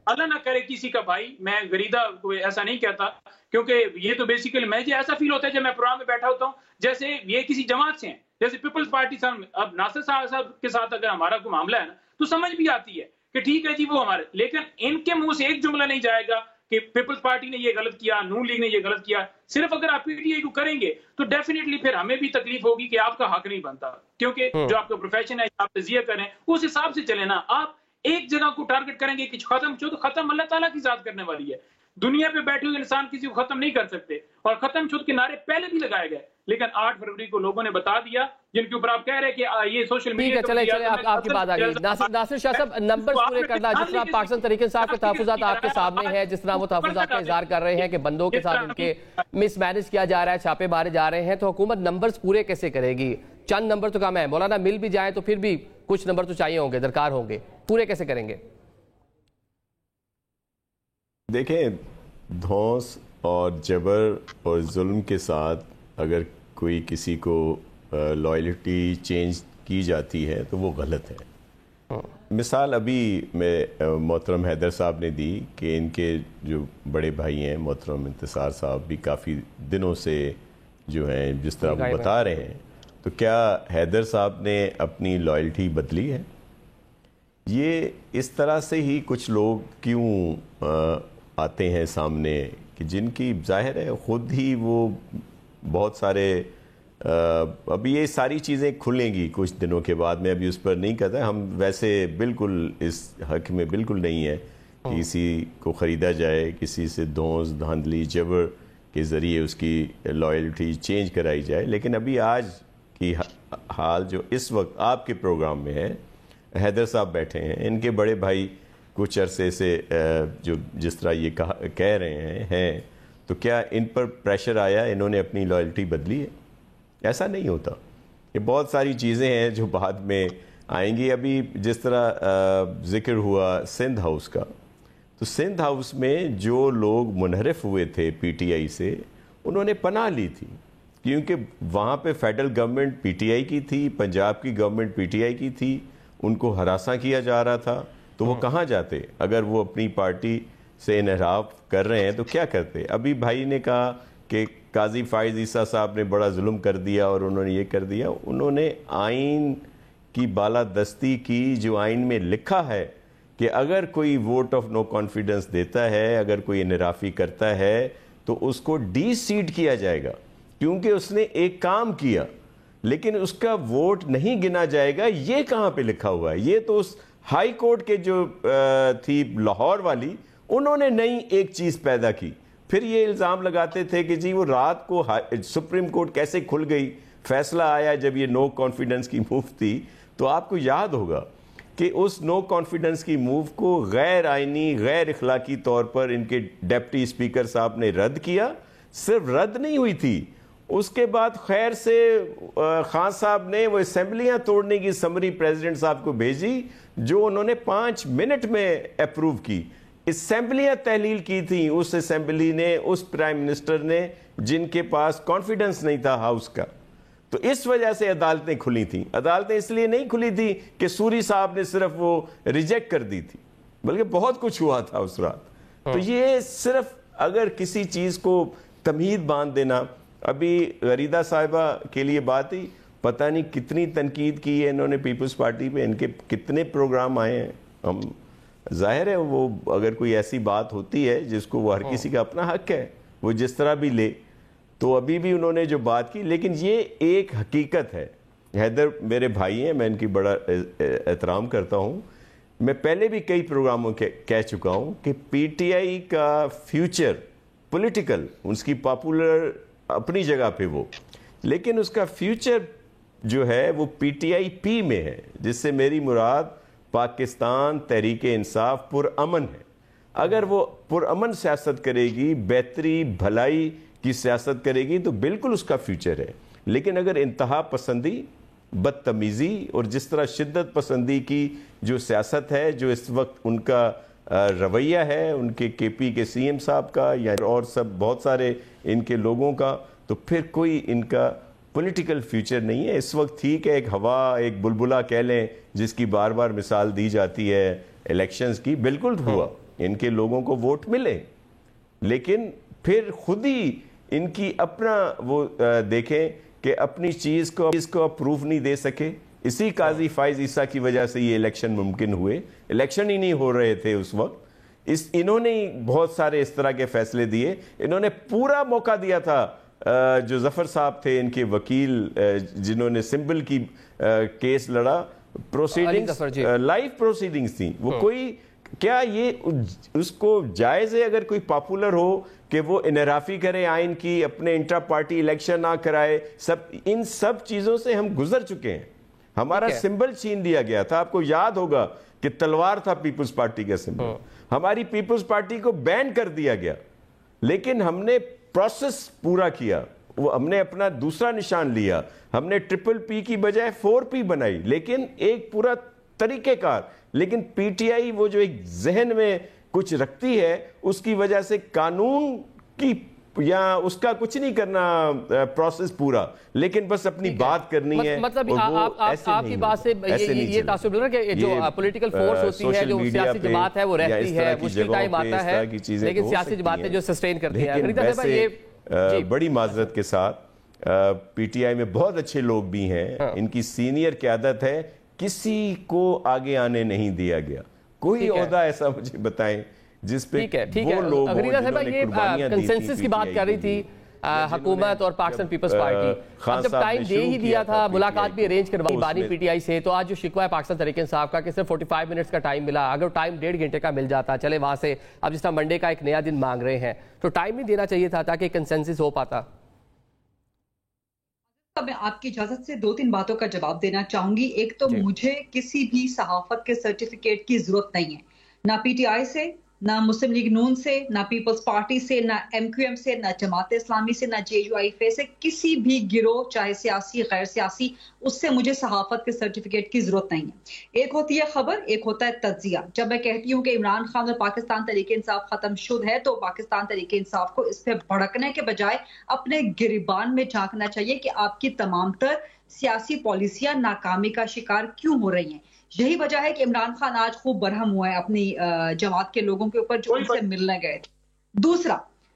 Speaker 5: अल्लाह ना करे किसी का भाई, मैं गरीदा को ऐसा नहीं कहता, क्योंकि ये तो बेसिकली मुझे ऐसा फील होता है जब मैं प्रोग्राम में बैठा होता हूँ जैसे ये किसी जमात से हैं, जैसे पीपल्स पार्टी साहब। अब नासिर साहब के साथ अगर हमारा कोई मामला है ना तो समझ भी आती है कि ठीक है जी वो हमारे, लेकिन इनके मुंह से एक जुमला नहीं जाएगा कि पीपल्स पार्टी ने ये गलत किया, नून लीग ने ये गलत किया। सिर्फ अगर आप PTI को करेंगे तो डेफिनेटली फिर हमें भी तकलीफ होगी कि आपका हक नहीं बनता, क्योंकि जो आपका प्रोफेशन है, आप तजिया करें, उस हिसाब से चले ना। आप एक जगह को टारगेट करेंगे कि खत्म अल्लाह ताला की जात करने वाली है। दुनिया पे बैठे हुए इंसान किसी को खत्म नहीं कर सकते, और खत्म शुद्ध के नारे पहले भी लगाए गए, लेकिन 8 फरवरी को लोगों ने बता दिया, जिनके ऊपर आप कह रहे हैं कि ये सोशल मीडिया।
Speaker 1: चले आपकी बात आ गई। नासिर शाह साहब, नंबर्स पूरे करना, जिस तरह पाकिस्तान तहरीक इंसाफ के तहफ़्फ़ुज़ात आपके सामने हैं, जिस तरह वो तहफ़्फ़ुज़ात का इज़हार कर रहे हैं कि बंदों के साथ इनके मिसमैनेज किया जा रहा है, छापे मारे जा रहे हैं, तो हुकूमत नंबर्स पूरे कैसे करेगी? चंद नंबर तो कम है, मौलाना मिल भी जाए तो फिर भी कुछ नंबर तो चाहिए होंगे, दरकार होंगे, पूरे कैसे करेंगे?
Speaker 6: देखें, धौंस और जबर और जुल्म के साथ अगर कोई किसी को लॉयल्टी चेंज की जाती है तो वो गलत है। मिसाल अभी मैं मोहतरम हैदर साहब ने दी कि इनके जो बड़े भाई हैं मोहतरम इंतसार साहब भी काफ़ी दिनों से जो हैं जिस तरह वो बता रहे हैं, तो क्या हैदर साहब ने अपनी लॉयल्टी बदली है? ये इस तरह से ही कुछ लोग क्यों आते हैं सामने कि जिनकी जाहिर है ख़ुद ही वो बहुत सारे अभी ये सारी चीज़ें खुलेंगी कुछ दिनों के बाद, मैं अभी उस पर नहीं कहता, हम वैसे बिल्कुल इस हक में बिल्कुल नहीं है कि किसी को ख़रीदा जाए, किसी से धौंस धांधली जबर के ज़रिए उसकी लॉयल्टी चेंज कराई जाए। लेकिन अभी आज की हाल जो इस वक्त आपके प्रोग्राम में है, हैदर साहब बैठे हैं, इनके बड़े भाई कुछ अरसे से जो जिस तरह ये कह रहे हैं, तो क्या इन पर प्रेशर आया, इन्होंने अपनी लॉयल्टी बदली है? ऐसा नहीं होता। ये बहुत सारी चीज़ें हैं जो बाद में आएंगी। अभी जिस तरह जिक्र हुआ सिंध हाउस का, तो सिंध हाउस में जो लोग मुनहरिफ हुए थे पीटीआई से, उन्होंने पनाह ली थी, क्योंकि वहाँ पे फेडरल गवर्नमेंट पीटीआई की थी, पंजाब की गवर्नमेंट पीटीआई की थी, उनको हरासा किया जा रहा था, तो वो कहाँ जाते? अगर वो अपनी पार्टी से इनहराफ कर रहे हैं तो क्या करते? अभी भाई ने कहा कि काजी फाइज ईसा साहब ने बड़ा जुल्म कर दिया और उन्होंने ये कर दिया। उन्होंने आइन की बालादस्ती की, जो आइन में लिखा है कि अगर कोई वोट ऑफ नो कॉन्फिडेंस देता है, अगर कोई इनहराफी करता है, तो उसको डी सीट किया जाएगा, क्योंकि उसने एक काम किया, लेकिन उसका वोट नहीं गिना जाएगा। ये कहाँ पे लिखा हुआ है? ये तो उस हाई कोर्ट के जो थी लाहौर वाली, उन्होंने नई एक चीज पैदा की। फिर ये इल्जाम लगाते थे कि जी वो रात को सुप्रीम कोर्ट कैसे खुल गई, फैसला आया जब ये नो कॉन्फिडेंस की मूव थी। तो आपको याद होगा कि उस नो कॉन्फिडेंस की मूव को गैर आइनी, गैर इखलाकी तौर पर इनके डिप्टी स्पीकर साहब ने रद्द किया। सिर्फ रद्द नहीं हुई थी, उसके बाद खैर से खान साहब ने वो असेंबलियां तोड़ने की समरी प्रेसिडेंट साहब को भेजी, जो उन्होंने 5 मिनट में अप्रूव की। असेंबलियां तहलील की थी उस असेंबली ने, उस प्राइम मिनिस्टर ने, जिनके पास कॉन्फिडेंस नहीं था हाउस का। तो इस वजह से अदालतें खुली थी। अदालतें इसलिए नहीं खुली थी कि सूरी साहब ने सिर्फ वो रिजेक्ट कर दी थी, बल्कि बहुत कुछ हुआ था उस रात। तो ये सिर्फ अगर किसी चीज को तमहीद बांध देना, अभी गरीदा साहिबा के लिए बात ही, पता नहीं कितनी तनकीद की है इन्होंने पीपल्स पार्टी पे, इनके कितने प्रोग्राम आए हैं। हम जाहिर है वो अगर कोई ऐसी बात होती है जिसको वो हर किसी का अपना हक है, वो जिस तरह भी ले, तो अभी भी उन्होंने जो बात की। लेकिन ये एक हकीकत है, हैदर मेरे भाई हैं, मैं इनकी बड़ा एहतराम करता हूँ। मैं पहले भी कई प्रोग्रामों के कह चुका हूँ कि पीटीआई का फ्यूचर पॉलिटिकल, उसकी पॉपुलर अपनी जगह पे वो, लेकिन उसका फ्यूचर जो है वो पीटीआई पी में है, जिससे मेरी मुराद पाकिस्तान तहरीक इंसाफ पुरअमन है। अगर वो पुरअमन सियासत करेगी, बेहतरी भलाई की सियासत करेगी, तो बिल्कुल उसका फ्यूचर है। लेकिन अगर इंतहा पसंदी, बदतमीज़ी और जिस तरह शिद्दत पसंदी की जो सियासत है, जो इस वक्त उनका रवैया है, उनके केपी के सीएम साहब का या और सब बहुत सारे इनके लोगों का, तो फिर कोई इनका पॉलिटिकल फ्यूचर नहीं है। इस वक्त ठीक है, एक हवा, एक बुलबुला कह लें, जिसकी बार बार मिसाल दी जाती है इलेक्शंस की, बिल्कुल हुआ, इनके लोगों को वोट मिले, लेकिन फिर खुद ही इनकी अपना वो देखें कि अपनी चीज़ को अप्रूव नहीं दे सके। इसी काजी फाइज ईसा की वजह से ये इलेक्शन मुमकिन हुए। इलेक्शन ही नहीं हो रहे थे उस वक्त, इन्होंने ही बहुत सारे इस तरह के फैसले दिए। इन्होंने पूरा मौका दिया था, जो जफर साहब थे इनके वकील, जिन्होंने सिंबल की केस लड़ा, प्रोसीडिंग्स लाइव प्रोसीडिंग्स थी वो। कोई क्या ये उसको जायज है अगर कोई पॉपुलर हो कि वो इनहराफी करे आइन की, अपने इंट्रा पार्टी इलेक्शन ना कराए? सब इन सब चीजों से हम गुजर चुके हैं। हमारा सिंबल छीन लिया गया था। आपको याद होगा कि तलवार था पीपल्स पार्टी का सिंबल, हमारी पीपल्स पार्टी को बैन कर दिया गया, लेकिन हमने प्रोसेस पूरा किया, वो हमने अपना दूसरा निशान लिया, हमने ट्रिपल पी की बजाय 4P बनाई, लेकिन एक पूरा तरीकेकार। लेकिन पीटीआई वो जो एक जहन में कुछ रखती है, उसकी वजह से कानून की या उसका कुछ नहीं करना प्रोसेस पूरा, लेकिन बस अपनी बात करनी है।
Speaker 1: मतलब आपकी बात से ये तासुब लग रहा है कि जो पॉलिटिकल फोर्स होती है, जो सियासी जमात है, वो रहती है, मुश्किल टाइम आता है, लेकिन सियासी जमातें जो सस्टेन करती है।
Speaker 6: बड़ी माजरत के साथ पीटीआई में बहुत अच्छे लोग भी हैं, इनकी सीनियर क़यादत है, किसी को आगे आने नहीं दिया गया। कोई ओहदा ऐसा मुझे बताएं जिस पे वो लोग
Speaker 1: ये कंसेंसस की बात कर रही थी हुकूमत और पाकिस्तान पीपल्स पार्टी। अब जब टाइम दे ही दिया था, मुलाकात भी अरेंज करवाई बानी पीटीआई से, तो आज जो शिकवा है पाकिस्तान तहरीक इंसाफ का कि सिर्फ 45 मिनट्स का टाइम मिला। अगर टाइम 1.5 घंटे का मिल जाता, चले वहां से, अब जिस तरह मंडे का एक नया दिन मांग रहे हैं, तो टाइम नहीं देना चाहिए था ताकि कंसेंसस हो पाता।
Speaker 7: मैं आपकी इजाजत से 2-3 बातों का जवाब देना चाहूंगी। एक तो मुझे किसी भी सहाफत के सर्टिफिकेट की जरूरत नहीं है, ना पीटीआई से, ना मुस्लिम लीग नून से, ना पीपल्स पार्टी से, ना MQM से, ना जमात इस्लामी से, ना JUIF से, किसी भी गिरोह चाहे सियासी गैर सियासी, उससे मुझे सहाफत के सर्टिफिकेट की जरूरत नहीं है। एक होती है खबर, एक होता है तज्जिया। जब मैं कहती हूँ कि इमरान खान और पाकिस्तान तहरीक इंसाफ खत्म शुद है, तो पाकिस्तान तहरीक इंसाफ को इस पे भड़कने के बजाय अपने गिरबान में झांकना चाहिए कि आपकी तमाम तर सियासी पॉलिसियां नाकामी का शिकार क्यों हो रही हैं। यही वजह है कि इमरान खान आज खूब बरहम हुआ है अपनी जमात के लोगों के ऊपर जो उनसे मिलने गए थे।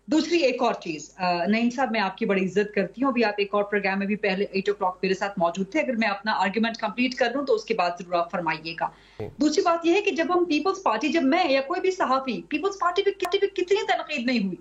Speaker 7: दूसरी एक और चीज, नईम साहब मैं आपकी बड़ी इज्जत करती हूँ, अभी आप एक और प्रोग्राम में भी पहले 8 o'clock मेरे साथ मौजूद थे, अगर मैं अपना आर्ग्यूमेंट कंप्लीट कर लूं तो उसके बाद जरूर आप फरमाइएगा। दूसरी बात यह है कि जब हम पीपल्स पार्टी, जब मैं या कोई भी सहाफी पीपल्स पार्टी पे कितनी तनकीद नहीं हुई,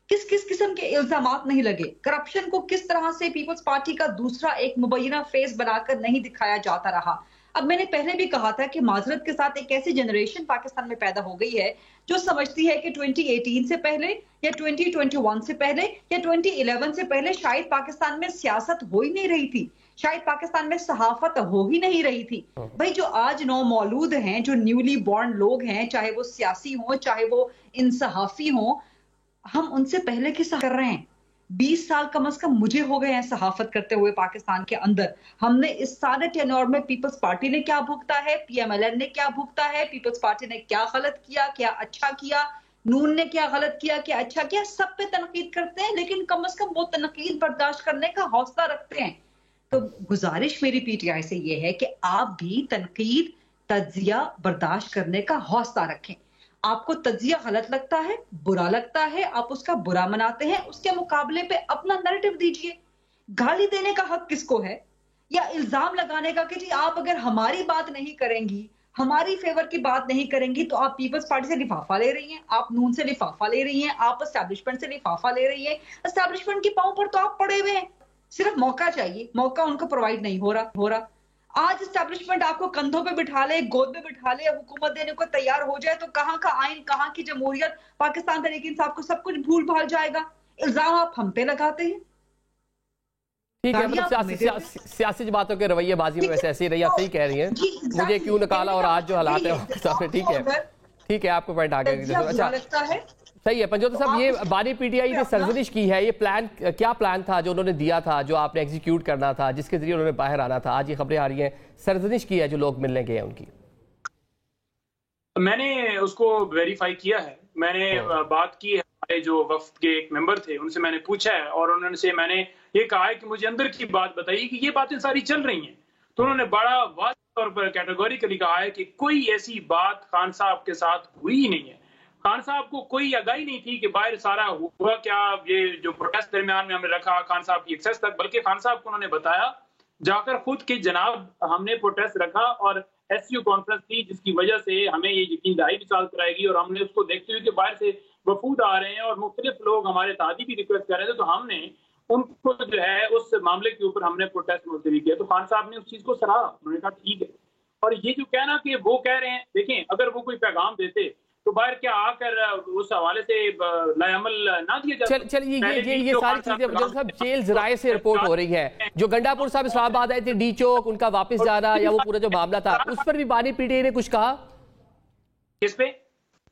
Speaker 7: किस किस किस्म के इल्जामात नहीं लगे, करप्शन को किस तरह से पीपल्स पार्टी का दूसरा एक मुबैना फेस बनाकर नहीं दिखाया जाता रहा। अब मैंने पहले भी कहा था कि माजरत के साथ एक ऐसी जनरेशन पाकिस्तान में पैदा हो गई है जो समझती है कि 2018 से पहले या 2021 से पहले या 2011 से पहले शायद पाकिस्तान में सियासत हो ही नहीं रही थी, शायद पाकिस्तान में सहाफत हो ही नहीं रही थी। भाई जो आज नौ मौलूद हैं, जो न्यूली बॉर्न लोग हैं, चाहे वो सियासी हों चाहे वो इंसहाफी हों, हम उनसे पहले की कर रहे हैं। 20 साल कम से कम मुझे हो गए हैं सहाफत करते हुए पाकिस्तान के अंदर। हमने इस सारे टेन्योर में पीपल्स पार्टी ने क्या भुगता है, PMLN ने क्या भुगता है, पीपल्स पार्टी ने क्या गलत किया, क्या अच्छा किया, नून ने क्या गलत किया, क्या अच्छा किया, सब पे तनकीद करते हैं, लेकिन कम से कम वो तनकीद बर्दाश्त करने का हौसला रखते हैं। तो गुजारिश मेरी PTI से ये है कि आप भी तनकीद तज्जिया बर्दाश्त करने का हौसला रखें। आपको तज्जिया गलत लगता है, बुरा लगता है, आप उसका बुरा मनाते हैं, उसके मुकाबले पे अपना नैरेटिव दीजिए। गाली देने का हक किसको है, या इल्जाम लगाने का कि जी आप अगर हमारी बात नहीं करेंगी, हमारी फेवर की बात नहीं करेंगी, तो आप पीपल्स पार्टी से लिफाफा ले रही हैं, आप नून से लिफाफा ले रही हैं, आप एस्टैब्लिशमेंट से लिफाफा ले रही हैं। एस्टैब्लिशमेंट की पांव पर तो आप पड़े हुए हैं, सिर्फ मौका चाहिए, मौका उनको प्रोवाइड नहीं हो रहा। आज एस्टैब्लिशमेंट आपको कंधों पे बिठा ले, गोद में बिठा ले, हुकूमत देने को तैयार हो जाए, तो कहां का आइन, कहां की जमहूरियत, पाकिस्तान तहरीक इंसाफ को सब कुछ भूल भाल जाएगा। इल्जाम आप हम पे लगाते हैं।
Speaker 1: ठीक है, मतलब सियासी बातों के रवैयेबाजी में वैसे ऐसी रही, आप सही कह रही हैं, मुझे क्यों निकाला और आज जो हालात है, ठीक है आपको पॉइंट आ गया। अच्छा सही है पंजोता साहब, ये बानी PTI ने सरजनिश की है, ये प्लान क्या प्लान था जो उन्होंने दिया था, जो आपने एग्जीक्यूट करना था, जिसके जरिए उन्होंने बाहर आना था, आज ये खबरें आ रही हैं सरजनिश की है जो लोग मिलने गए हैं उनकी।
Speaker 5: मैंने उसको वेरीफाई किया है, मैंने बात की है, हमारे जो वफ्द के एक मेंबर थे उनसे मैंने पूछा है, और उन्होंने से मैंने ये कहा है कि मुझे अंदर की बात बताइए कि ये बातें सारी चल रही हैं। तो उन्होंने बड़ा वाज़ेह तौर पर कैटेगोरिकली कहा है कि कोई ऐसी बात खान साहब के साथ हुई ही नहीं है। खान साहब को कोई आगाही नहीं थी कि बाहर सारा हुआ क्या, ये जो प्रोटेस्ट दरमियान में हमने रखा खान साहब की एक्सेस तक, बल्कि खान साहब को उन्होंने बताया जाकर खुद कि जनाब हमने प्रोटेस्ट रखा और SCO कॉन्फ्रेंस थी, जिसकी वजह से हमें ये यकीन दहाई भी साल कराएगी, और हमने उसको देखते हुए कि बाहर से वफूद आ रहे हैं और मुख्तलिफ लोग हमारे तादी भी रिक्वेस्ट कर रहे थे, तो हमने उनको जो है उस मामले के ऊपर हमने प्रोटेस्ट मुलतवी किया। तो खान साहब ने उस चीज को सराहा, उन्होंने कहा ठीक है। और ये जो कहना कि वो कह रहे हैं, देखें अगर वो कोई पैगाम देते तो बाहर क्या आकर उस हवाले से लायामल ना दिया जाता।
Speaker 1: चलिए ये सारी चीजें साहब जेल जराए से रिपोर्ट हो रही है, जो गंडापुर साहब इस्लामाबाद आए थे, डी चौक, उनका वापस जाना या वो पूरा जो मामला था, उस पर भी बानी PTI ने कुछ कहा?
Speaker 5: किस पे?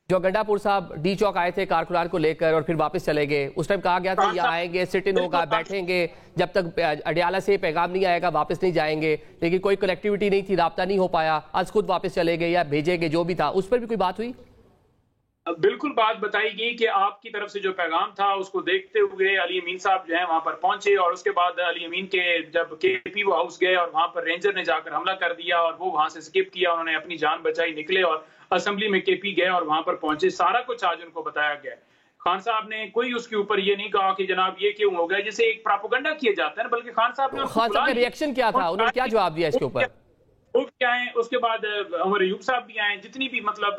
Speaker 1: जो गंडापुर साहब डी चौक आए थे कारकुनान को लेकर और फिर वापस चले गए, उस टाइम कहा गया था ये आएंगे, सिट इन होगा, बैठेंगे, जब तक अडियाला से पैगाम नहीं आएगा वापस नहीं जाएंगे, लेकिन कोई कनेक्टिविटी नहीं थी, राब्ता नहीं हो पाया, आज खुद वापस चले गए या भेजेंगे, जो भी था, उस पर भी कोई बात हुई?
Speaker 5: बिल्कुल बात बताई गई कि आपकी तरफ से जो पैगाम था उसको देखते हुए अली अमीन साहब जो है वहां पर पहुंचे, और उसके बाद अली अमीन के जब KP वो हाउस गए और वहां पर रेंजर ने जाकर हमला कर दिया और वो वहां से स्किप किया, उन्होंने अपनी जान बचाई, निकले और असेंबली में KP गए और वहां पर पहुंचे। सारा कुछ आज उनको बताया गया। खान साहब ने कोई उसके ऊपर ये नहीं कहा कि जनाब ये क्यों हो गया, जिसे एक प्रोपेगेंडा किया जाता है ना, बल्कि खान साहब
Speaker 1: का रिएक्शन क्या था, उन्होंने क्या जवाब दिया इसके ऊपर?
Speaker 5: वो भी आए, उसके बाद उमर अयूब साहब भी आए, जितनी भी मतलब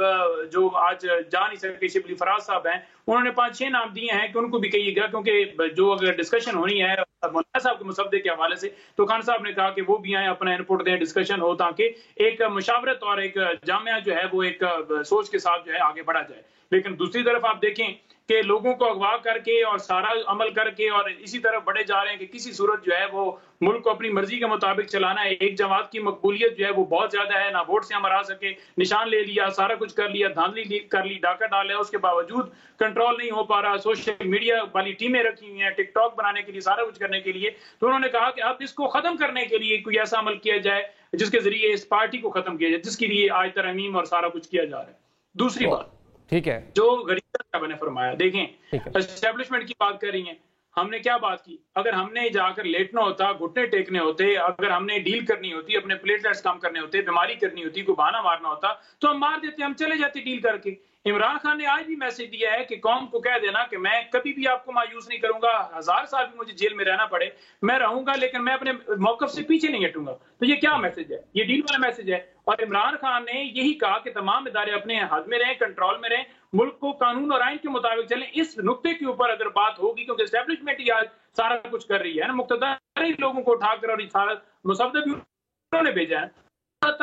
Speaker 5: जो आज जा नहीं सके, शिबली फराज साहब हैं, उन्होंने 5-6 नाम दिए हैं कि उनको भी कहिएगा, क्योंकि जो अगर डिस्कशन होनी है मौलाना साहब के मुसब्दे के हवाले से, तो खान साहब ने कहा कि वो भी आए, अपना इनपुट दें, डिस्कशन हो, ताकि एक मुशावरत और एक जामिया जो है वो एक सोच के साथ जो है आगे बढ़ा जाए। लेकिन दूसरी तरफ आप देखें कि लोगों को अगवा करके और सारा अमल करके और इसी तरफ बढ़े जा रहे हैं कि किसी सूरत जो है वो मुल्क को अपनी मर्जी के मुताबिक चलाना है। एक जमात की मकबूलियत जो है वो बहुत ज्यादा है, ना वोट से हम हरा सके, निशान ले लिया, सारा कुछ कर लिया, धांधली कर ली, डाका डाला, उसके बावजूद कंट्रोल नहीं हो पा रहा। सोशल मीडिया वाली टीमें रखी हुई हैं टिकटॉक बनाने के लिए, सारा कुछ करने के लिए। तो उन्होंने कहा कि अब इसको खत्म करने के लिए कोई ऐसा अमल किया जाए जिसके जरिए इस पार्टी को खत्म किया जाए, जिसके लिए आज तरमीम और सारा कुछ किया जा रहा है। दूसरी बात,
Speaker 1: ठीक है, जो
Speaker 5: गरीब साहब ने फरमाया, देखें एस्टेब्लिशमेंट की बात कर रही हैं, हमने क्या बात की? अगर हमने जाकर लेटना होता, घुटने टेकने होते, अगर हमने डील करनी होती, अपने प्लेटलेट्स कम करने होते, बीमारी करनी होती, कोई बहाना मारना होता, तो हम मार देते, हम चले जाते डील करके। इमरान खान ने आज भी मैसेज दिया है कि कौम को कह देना कि मैं कभी भी आपको मायूस नहीं करूंगा, 1000 साल भी मुझे जेल में रहना पड़े, मैं रहूंगा, लेकिन मैं अपने मौकफ से पीछे नहीं हटूंगा। तो ये क्या मैसेज है? ये डील वाला मैसेज है। और इमरान खान ने यही कहा कि तमाम इदारे अपने हाथ में रहें, कंट्रोल में रहें, मुल्क को कानून और आइन के मुताबिक चलें। इस नुक्ते के ऊपर अगर बात होगी, क्योंकि एस्टेब्लिशमेंट ही आज सारा कुछ कर रही है ना, मुक्तदार ही लोगों को उठाकर और सारा मुसव्वद भी उन्होंने भेजा है।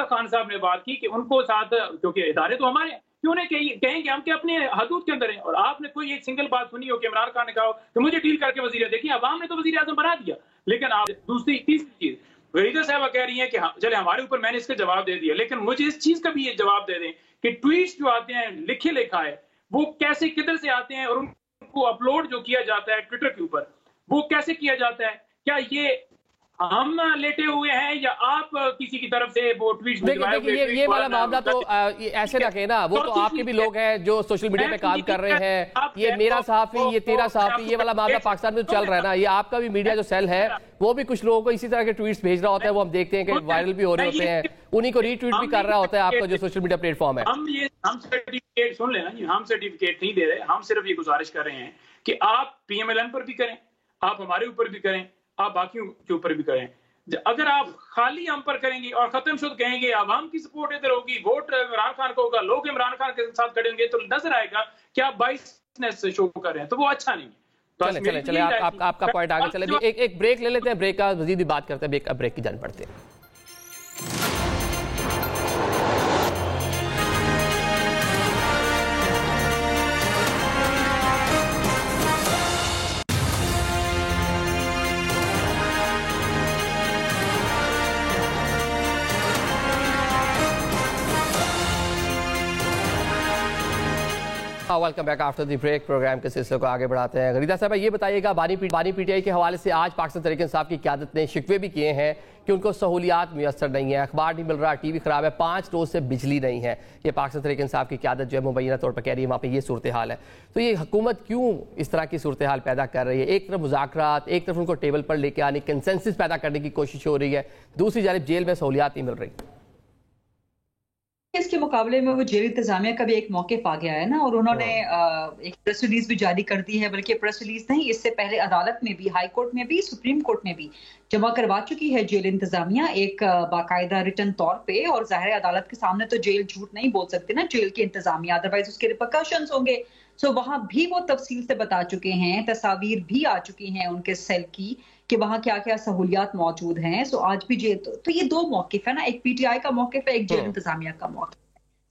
Speaker 5: खान साहब ने बात की कि उनको साथ, क्योंकि इदारे तो हमारे हैं, क्यों नहीं कहेंगे हम कि अपने हदूद के अंदर हैं। और आपने कोई एक सिंगल बात सुनी हो कि इमरान खान ने कहा कि मुझे डील करके वजीर, देखिए अवाम ने तो वजीर आजम बना दिया। लेकिन आप तीसरी चीज वहीदा साहबा कह रही है कि हाँ चले हमारे ऊपर, मैंने इसका जवाब दे दिया, लेकिन मुझे इस चीज का भी ये जवाब दे दें कि ट्वीट्स जो आते हैं लिखे लिखा है वो कैसे किधर से आते हैं, और उनको अपलोड जो किया जाता है ट्विटर के ऊपर वो कैसे किया जाता है? क्या ये हम लेटे हुए हैं या आप किसी की तरफ से वो ट्वीट?
Speaker 1: देखिए ये वाला मामला तो ऐसे रखे ना, वो तो आपके भी लोग हैं जो सोशल मीडिया पे काम कर रहे हैं, ये मेरा सहाफी, ये तेरा सहाफी, ये वाला मामला पाकिस्तान में तो चल रहा है ना। ये आपका भी मीडिया जो सेल है वो भी कुछ लोगों को इसी तरह के ट्वीट्स भेज रहा होता है, वो हम देखते हैं कि वायरल भी हो रहे होते हैं, उन्हीं को रीट्वीट भी कर रहा होता है आपका जो सोशल मीडिया प्लेटफॉर्म है।
Speaker 5: हम सर्टिफिकेट सुन लेना जी, हम सर्टिफिकेट नहीं दे रहे, हम सिर्फ ये गुजारिश कर रहे हैं कि आप PMLN पर भी करें, आप हमारे ऊपर भी करें, आप बाकियों के ऊपर भी करें। अगर आप खाली हम पर करेंगे और खत्म शुद्ध कहेंगे, आवाम की सपोर्ट इधर होगी, वोट इमरान खान को होगा, लोग इमरान खान के साथ खड़े होंगे, तो नजर आएगा कि आप बाइसनेस शो कर रहे हैं, तो वो अच्छा नहीं है।
Speaker 1: चले आपका पॉइंट आगे चले। एक ब्रेक ले लेते हैं, ब्रेक का मजीद भी बात करते हैं, ब्रेक की जान पड़ते हैं। Welcome back after the break. Programme के सिलसिले को आगे बढ़ाते हैं। गरीदा साहब ये बताइएगा, बानी PTI के हवाले से आज पाकिस्तान तहरीक इंसाफ की क़यादत ने शिकवे भी किए हैं कि उनको सहूलियात मुयसर नहीं है, अखबार नहीं मिल रहा, TV खराब है, 5 रोज से बिजली नहीं है। ये पाकिस्तान तहरीक इंसाफ की क़यादत जो है मुबैना तौर पर कह रही है वहाँ पर ये सूरत हाल है। तो ये हुकूमत क्यों इस तरह की सूरत हाल पैदा कर रही है? एक तरफ मुज़ाकरात, एक तरफ उनको टेबल पर लेके आने, कंसेंसस पैदा करने की कोशिश हो रही है, दूसरी जानिब जेल में सहूलियात नहीं मिल रही।
Speaker 7: इसके मुकाबले में वो जेल इंतजामिया का भी एक मौक़िफ़ आ गया है ना, और उन्होंने एक प्रेस रिलीज भी जारी कर दी है, बल्कि प्रेस रिलीज नहीं, इससे पहले अदालत में भी, हाई कोर्ट में भी, सुप्रीम कोर्ट में भी जमा करवा चुकी है जेल इंतजामिया एक बाकायदा रिटर्न तौर पे। और ज़ाहिर अदालत के सामने तो जेल झूठ नहीं बोल सकते ना जेल की इंतजामिया, अदरवाइज उसके रिपरकशंस होंगे। सो वहां भी वो तफसील से बता चुके हैं, तस्वीर भी आ चुकी हैं उनके सेल की कि वहां क्या क्या सहूलियात मौजूद हैं। सो आज भी जेल तो ये दो मौक़िफ़ है ना, एक PTI का मौक़िफ़ है, एक जेल इंतजामिया का मौक़िफ़।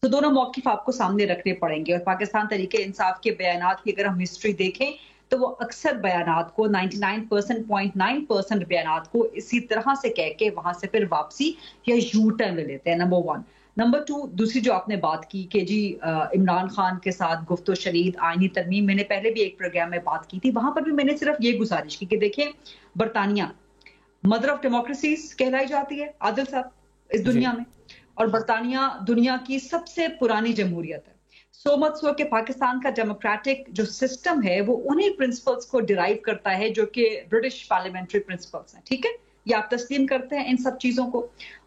Speaker 7: तो दोनों मौक़िफ़ आपको सामने रखने पड़ेंगे। और पाकिस्तान तहरीके इंसाफ के बयानात की अगर हम हिस्ट्री देखें तो वो अक्सर बयानात को 99.9% बयानात को इसी तरह से कह के वहां से फिर वापसी या यू टर्न ले लेते हैं, नंबर 1। नंबर 2, दूसरी जो आपने बात की कि जी इमरान खान के साथ गुफ्तो शनीद आईनी तरमीम, मैंने पहले भी एक प्रोग्राम में बात की थी, वहां पर भी मैंने सिर्फ ये गुजारिश की कि देखिए बरतानिया मदर ऑफ डेमोक्रेसीज कहलाई जाती है आदिल साहब इस दुनिया में, और बरतानिया दुनिया की सबसे पुरानी जमहूरियत है। सो मच सो कि पाकिस्तान का डेमोक्रेटिक जो सिस्टम है वो उन्हीं प्रिंसिपल्स को डिराइव करता है जो कि ब्रिटिश पार्लियामेंट्री प्रिंसिपल्स हैं, ठीक है, ये आप तस्लीम करते हैं इन सब चीजों को।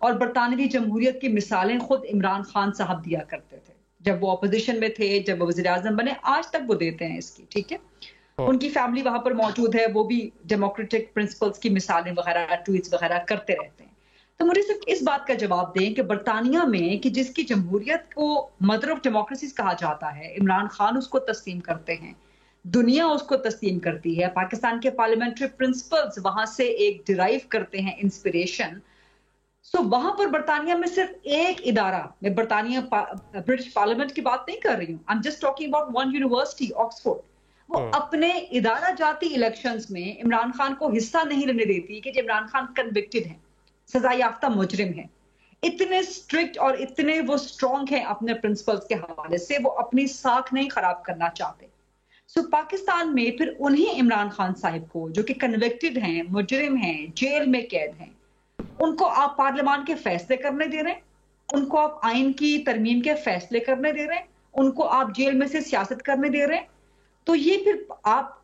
Speaker 7: और बरतानवी जमहूरियत की मिसालें खुद इमरान खान साहब दिया करते थे जब वो अपोजिशन में थे, जब वो वज़ीर आज़म बने, आज तक वो देते हैं इसकी, ठीक है। उनकी फैमिली वहां पर मौजूद है, वो भी डेमोक्रेटिक प्रिंसिपल्स की मिसालें वगैरह, ट्वीट्स वगैरह करते रहते हैं। तो मुझे सिर्फ इस बात का जवाब दें कि बरतानिया में कि जिसकी जमहूरियत को मदर ऑफ डेमोक्रेसीज कहा जाता है, इमरान खान उसको तस्लीम करते हैं, दुनिया उसको तस्लीम करती है, पाकिस्तान के पार्लियामेंट्री प्रिंसिपल्स वहां से एक डिराइव करते हैं इंस्पिरेशन। सो वहां पर बरतानिया में सिर्फ एक इदारा, मैं बरतानिया ब्रिटिश पार्लियामेंट की बात नहीं कर रही हूँ, I am just talking about one university, Oxford, वो अपने इदारा जाती इलेक्शंस में इमरान खान को हिस्सा नहीं लेने देती कि इमरान खान कन्विक्टेड है, सजा याफ्ता मुजरिम है। इतने स्ट्रिक्ट और इतने वो स्ट्रॉन्ग हैं अपने प्रिंसिपल्स के हवाले से, वो अपनी साख नहीं खराब करना चाहते। सो पाकिस्तान में फिर उन्हीं इमरान खान साहिब को जो कि कन्विक्टेड हैं, मुजरिम हैं, जेल में कैद हैं, उनको आप पार्लियामान के फैसले करने दे रहे हैं, उनको आप आइन की तरमीम के फैसले करने दे रहे हैं, उनको आप जेल में से सियासत करने दे रहे हैं। तो ये फिर आप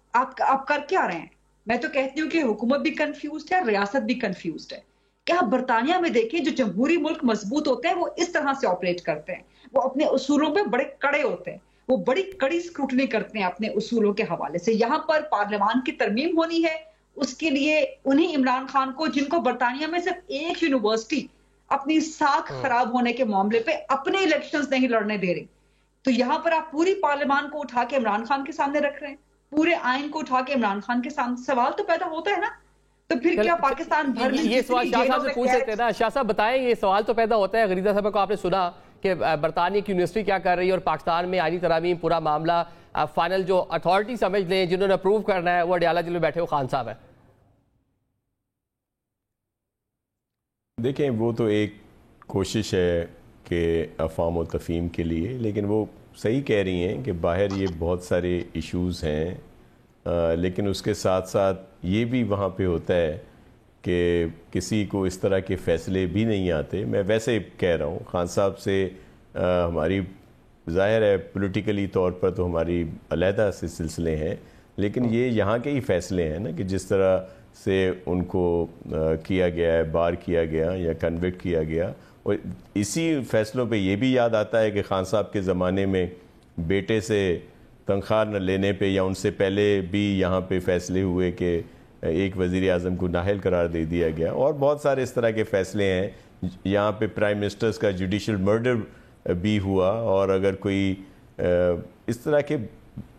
Speaker 7: कर क्या रहे हैं? मैं तो कहती हूँ कि हुकूमत भी कंफ्यूज्ड है, रियासत भी कंफ्यूज्ड है। क्या बरतानिया में देखिए, जो जमहूरी मुल्क मजबूत होते हैं वो इस तरह से ऑपरेट करते हैं, वो अपने उसूलों पे बड़े कड़े होते हैं, वो बड़ी कड़ी स्क्रूटनी करते हैं अपने उसूलों के हवाले से। यहाँ पर पार्लियामान की तरमीम होनी है, उसके लिए उन्हीं इमरान खान को, जिनको बरतानिया में सिर्फ एक यूनिवर्सिटी अपनी साख खराब होने के मामले पे अपने इलेक्शंस नहीं लड़ने दे रही, तो यहाँ पर आप पूरी पार्लियामान को उठा के इमरान खान के सामने रख रहे हैं, पूरे आइन को उठा के इमरान खान के सामने। सवाल तो पैदा होता है ना, तो फिर क्या पाकिस्तान भर में
Speaker 1: ये सवाल शाह साहब से पूछ सकते हैं ना? शाह साहब बताएं, ये सवाल तो पैदा होता है। गरीदा साहब को आपने सुना कि बरतानिया की यूनिवर्सिटी क्या कर रही है और पाकिस्तान में आईनी तरामीम पूरा मामला फाइनल जो अथॉरिटी समझ लें, जिन्होंने अप्रूव करना है, वो अडयाला जेल में बैठे हुए खान साहब है।
Speaker 6: देखें, वो तो एक कोशिश है कि अफ़वाम और तफ़हीम के लिए, लेकिन वो सही कह रही हैं कि बाहर ये बहुत सारे इश्यूज़ हैं, लेकिन उसके साथ साथ ये भी वहाँ पे होता है कि किसी को इस तरह के फ़ैसले भी नहीं आते। मैं वैसे कह रहा हूँ, खान साहब से हमारी ज़ाहिर है पॉलिटिकली तौर पर तो हमारी अलहदा से सिलसिले हैं, लेकिन ये यहाँ के ही फ़ैसले हैं ना, कि जिस तरह से उनको किया गया है, बार किया गया या कन्विक्ट किया गया। और इसी फ़ैसलों पे ये भी याद आता है कि खान साहब के ज़माने में बेटे से तनख्वाह न लेने पे या उनसे पहले भी यहाँ पे फ़ैसले हुए कि एक वज़ीर आज़म को नाअहल करार दे दिया गया, और बहुत सारे इस तरह के फ़ैसले हैं। यहाँ पे प्राइम मिनिस्टर्स का जुडिशल मर्डर भी हुआ, और अगर कोई इस तरह के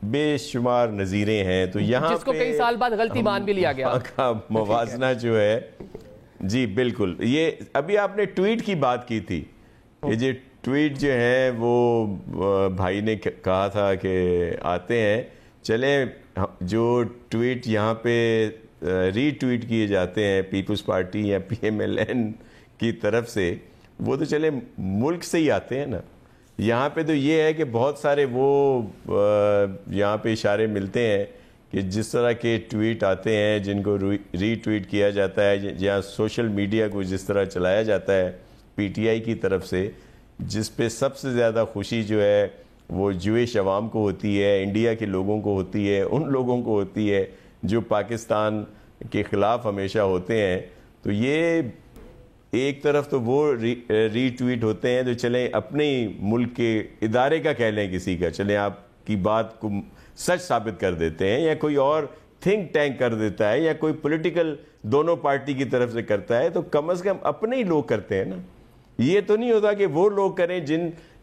Speaker 6: बेशुमार नज़ीरें हैं, तो यहाँ
Speaker 1: जिसको कई साल बाद गलती मान भी लिया गया
Speaker 6: का मवाजना जो है, जी बिल्कुल। ये अभी आपने ट्वीट की बात की थी, ये जो ट्वीट जो है वो भाई ने कहा था कि आते हैं, चले जो ट्वीट यहाँ पे रीट्वीट किए जाते हैं पीपल्स पार्टी या PMLN की तरफ से, वो तो चले मुल्क से ही आते हैं ना। यहाँ पे तो ये है कि बहुत सारे वो यहाँ पे इशारे मिलते हैं कि जिस तरह के ट्वीट आते हैं जिनको रीट्वीट किया जाता है, या सोशल मीडिया को जिस तरह चलाया जाता है PTI की तरफ से, जिस पे सबसे ज़्यादा खुशी जो है वो ज्यूइश अवाम को होती है, इंडिया के लोगों को होती है, उन लोगों को होती है जो पाकिस्तान के ख़िलाफ़ हमेशा होते हैं। तो ये एक तरफ तो वो रीट्वीट होते हैं, तो चलें अपने मुल्क के इदारे का कह लें किसी का, चलें आपकी बात को सच साबित कर देते हैं, या कोई और थिंक टैंक कर देता है, या कोई पॉलिटिकल दोनों पार्टी की तरफ से करता है, तो कम से कम अपने ही लोग करते हैं ना। ये तो नहीं होता कि वो लोग करें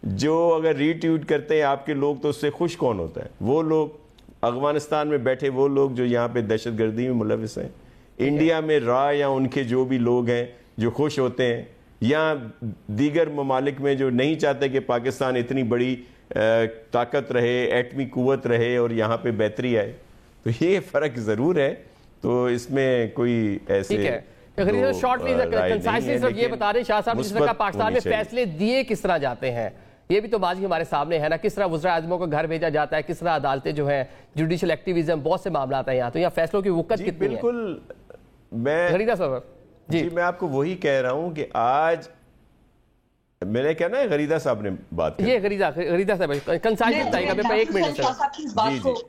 Speaker 6: जो अगर रीट्वीट करते हैं आपके लोग, तो उससे खुश कौन होता है? वो लोग अफगानिस्तान में बैठे वो लोग जो यहाँ पे दहशतगर्दी में मुलविस हैं, इंडिया में या उनके जो भी लोग हैं जो खुश होते हैं, या दीगर ममालिक में जो नहीं चाहते कि पाकिस्तान इतनी बड़ी ताकत रहे, एटमी कुव्वत रहे और यहाँ पे बेहतरी आए। तो ये फ़र्क ज़रूर है, तो इसमें कोई ऐसे
Speaker 1: ये बता रहे शाह साहब, जिस तरह पाकिस्तान में फैसले दिए किस तरह जाते हैं, ये भी तो बाजी हमारे सामने है ना। किस तरह वज़ीर आज़मों को घर भेजा जाता है, किस तरह अदालतें जो है जुडिशल एक्टिविज्म, बहुत से मामला आता है यहाँ। तो यहाँ फैसलों की वक़्त कितनी है?
Speaker 6: बिल्कुल, मैं जी मैं आपको वही कह रहा हूँ कि आज मैंने क्या ना, गरीदा साहब ने बात की,
Speaker 1: ये गरीदा साहब कंसाइज बताइएगा, एक मिनट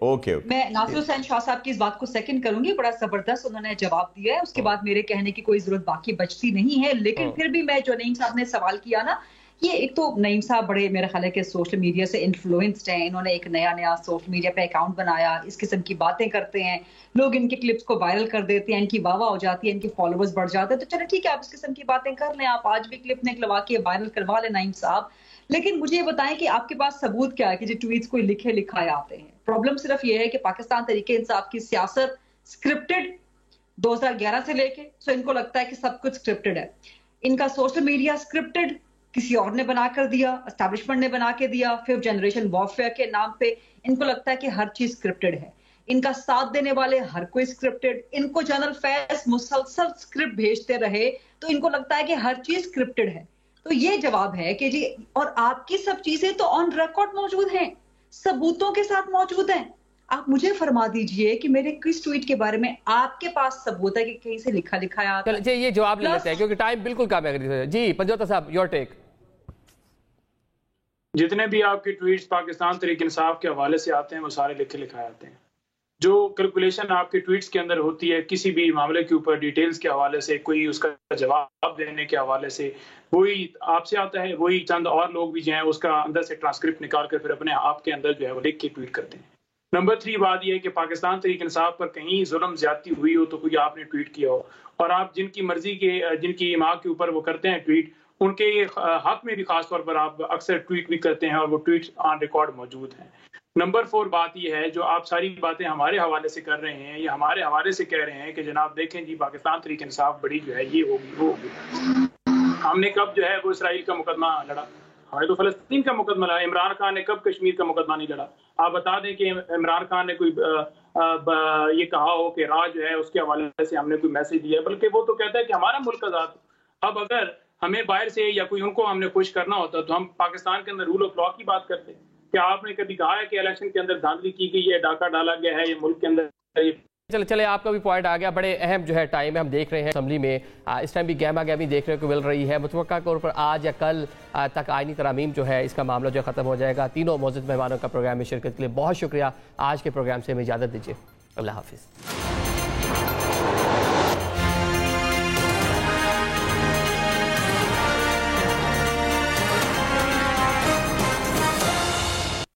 Speaker 6: ओके।
Speaker 7: मैं नासिर हुसैन शाह साहब की इस बात को सेकंड करूंगी, बड़ा जबरदस्त उन्होंने जवाब दिया है, उसके बाद मेरे कहने की कोई जरूरत बाकी बचती नहीं है। लेकिन फिर भी मैं, जो नईम साहब ने सवाल किया ना, ये एक तो नईम साहब बड़े मेरे ख्याल है कि सोशल मीडिया से इन्फ्लुएंस्ड हैं, इन्होंने एक नया सोशल मीडिया पे अकाउंट बनाया, इस किस्म की बातें करते हैं, लोग इनके क्लिप्स को वायरल कर देते हैं, इनकी वाह हो जाती है, इनके फॉलोअर्स बढ़ जाते हैं। तो चलो ठीक है, आप इस किस्म की बातें कर लें, आप आज भी क्लिप निकलवा के वायरल करवा लें नईम साहब, लेकिन मुझे ये बताएं कि आपके पास सबूत क्या है कि जो ट्वीट्स कोई लिखे लिखाए आते हैं? प्रॉब्लम सिर्फ ये है कि पाकिस्तान तरीके इंसाफ की सियासत स्क्रिप्टेड 2011 से लेके, सो इनको लगता है कि सब कुछ स्क्रिप्टेड है। इनका सोशल मीडिया स्क्रिप्टेड किसी और ने बना कर दिया, एस्टैब्लिशमेंट ने बना के दिया, फिफ्थ जनरेशन वॉरफेयर के नाम पे इनको लगता है कि हर चीज स्क्रिप्टेड है। इनका साथ देने वाले हर कोई स्क्रिप्टेड, इनको जनरल फैज मुसलसल स्क्रिप्ट भेजते रहे तो इनको लगता है कि हर चीज स्क्रिप्टेड है। तो ये जवाब है कि जी, और आपकी सब चीजें तो ऑन रिकॉर्ड मौजूद हैं, सबूतों के साथ मौजूद हैं। आप मुझे फरमा दीजिए कि मेरे किस ट्वीट के बारे में आपके पास सबूत है कि कहीं से लिखा लिखाया।
Speaker 1: जी ये जवाब ले लेते हैं क्योंकि टाइम बिल्कुल कम है। जी पंजोता साहब, योर टेक।
Speaker 5: जितने भी आपके ट्वीट्स पाकिस्तान तहरीक इंसाफ के हवाले से आते हैं वो सारे लिखे लिखाए आते हैं। जो कैलकुलेशन आपके ट्वीट्स के अंदर होती है किसी भी मामले के ऊपर डिटेल्स के हवाले से, कोई उसका जवाब देने के हवाले से, वही आपसे आता है, वही चंद और लोग भी जो हैं उसका अंदर से ट्रांसक्रिप्ट निकाल कर फिर अपने आप के अंदर जो है वो लिख के ट्वीट करते हैं। नंबर 3 बात यह है कि पाकिस्तान तहरीक इंसाफ पर कहीं जुल्म ज्यादती हुई हो तो कोई आपने ट्वीट किया हो, और आप जिनकी मर्जी के, जिनकी माँ के ऊपर वो करते हैं ट्वीट, उनके हक में भी खास तौर पर आप अक्सर ट्वीट भी करते हैं और वो ट्वीट ऑन रिकॉर्ड मौजूद हैं। नंबर 4 बात यह है, जो आप सारी बातें हमारे हवाले से कर रहे हैं या हमारे हवाले से कह रहे हैं कि जनाब देखें जी पाकिस्तान तहरीक इंसाफ बड़ी जो है ये होगी वो होगी। हमने कब जो है वो इसराइल का मुकदमा लड़ा, हमें तो फलस्तीन का मुकदमा लड़ा। इमरान खान ने कब कश्मीर का मुकदमा नहीं लड़ा? आप बता दें कि इमरान खान ने कोई ये कहा हो कि राज जो है उसके हवाले से हमने कोई मैसेज दिया, बल्कि वो तो कहता है कि हमारा मुल्क आजाद। अब अगर हमें बाहर से या कोई उनको हमने खुश करना होता तो हम पाकिस्तान के अंदर रूल ऑफ लॉ की बात करते। क्या आपने कभी कहा है कि इलेक्शन के अंदर धांधली की गई है, डाका डाला गया है, ये मुल्क के अंदर?
Speaker 1: चले आपका भी पॉइंट आ गया। बड़े अहम जो है टाइम है, हम देख रहे हैं असेंबली में इस टाइम भी गहमा गहमी देखने को मिल रही है। मुतवक्का तौर पर आज या कल तक आईनी तरामीम जो है इसका मामला जो ख़त्म हो जाएगा। तीनों मौजूद मेहमानों का प्रोग्राम में शिरकत के लिए बहुत शुक्रिया। आज के प्रोग्राम से हमें इजाज़त दीजिए। अल्लाह हाफिज़।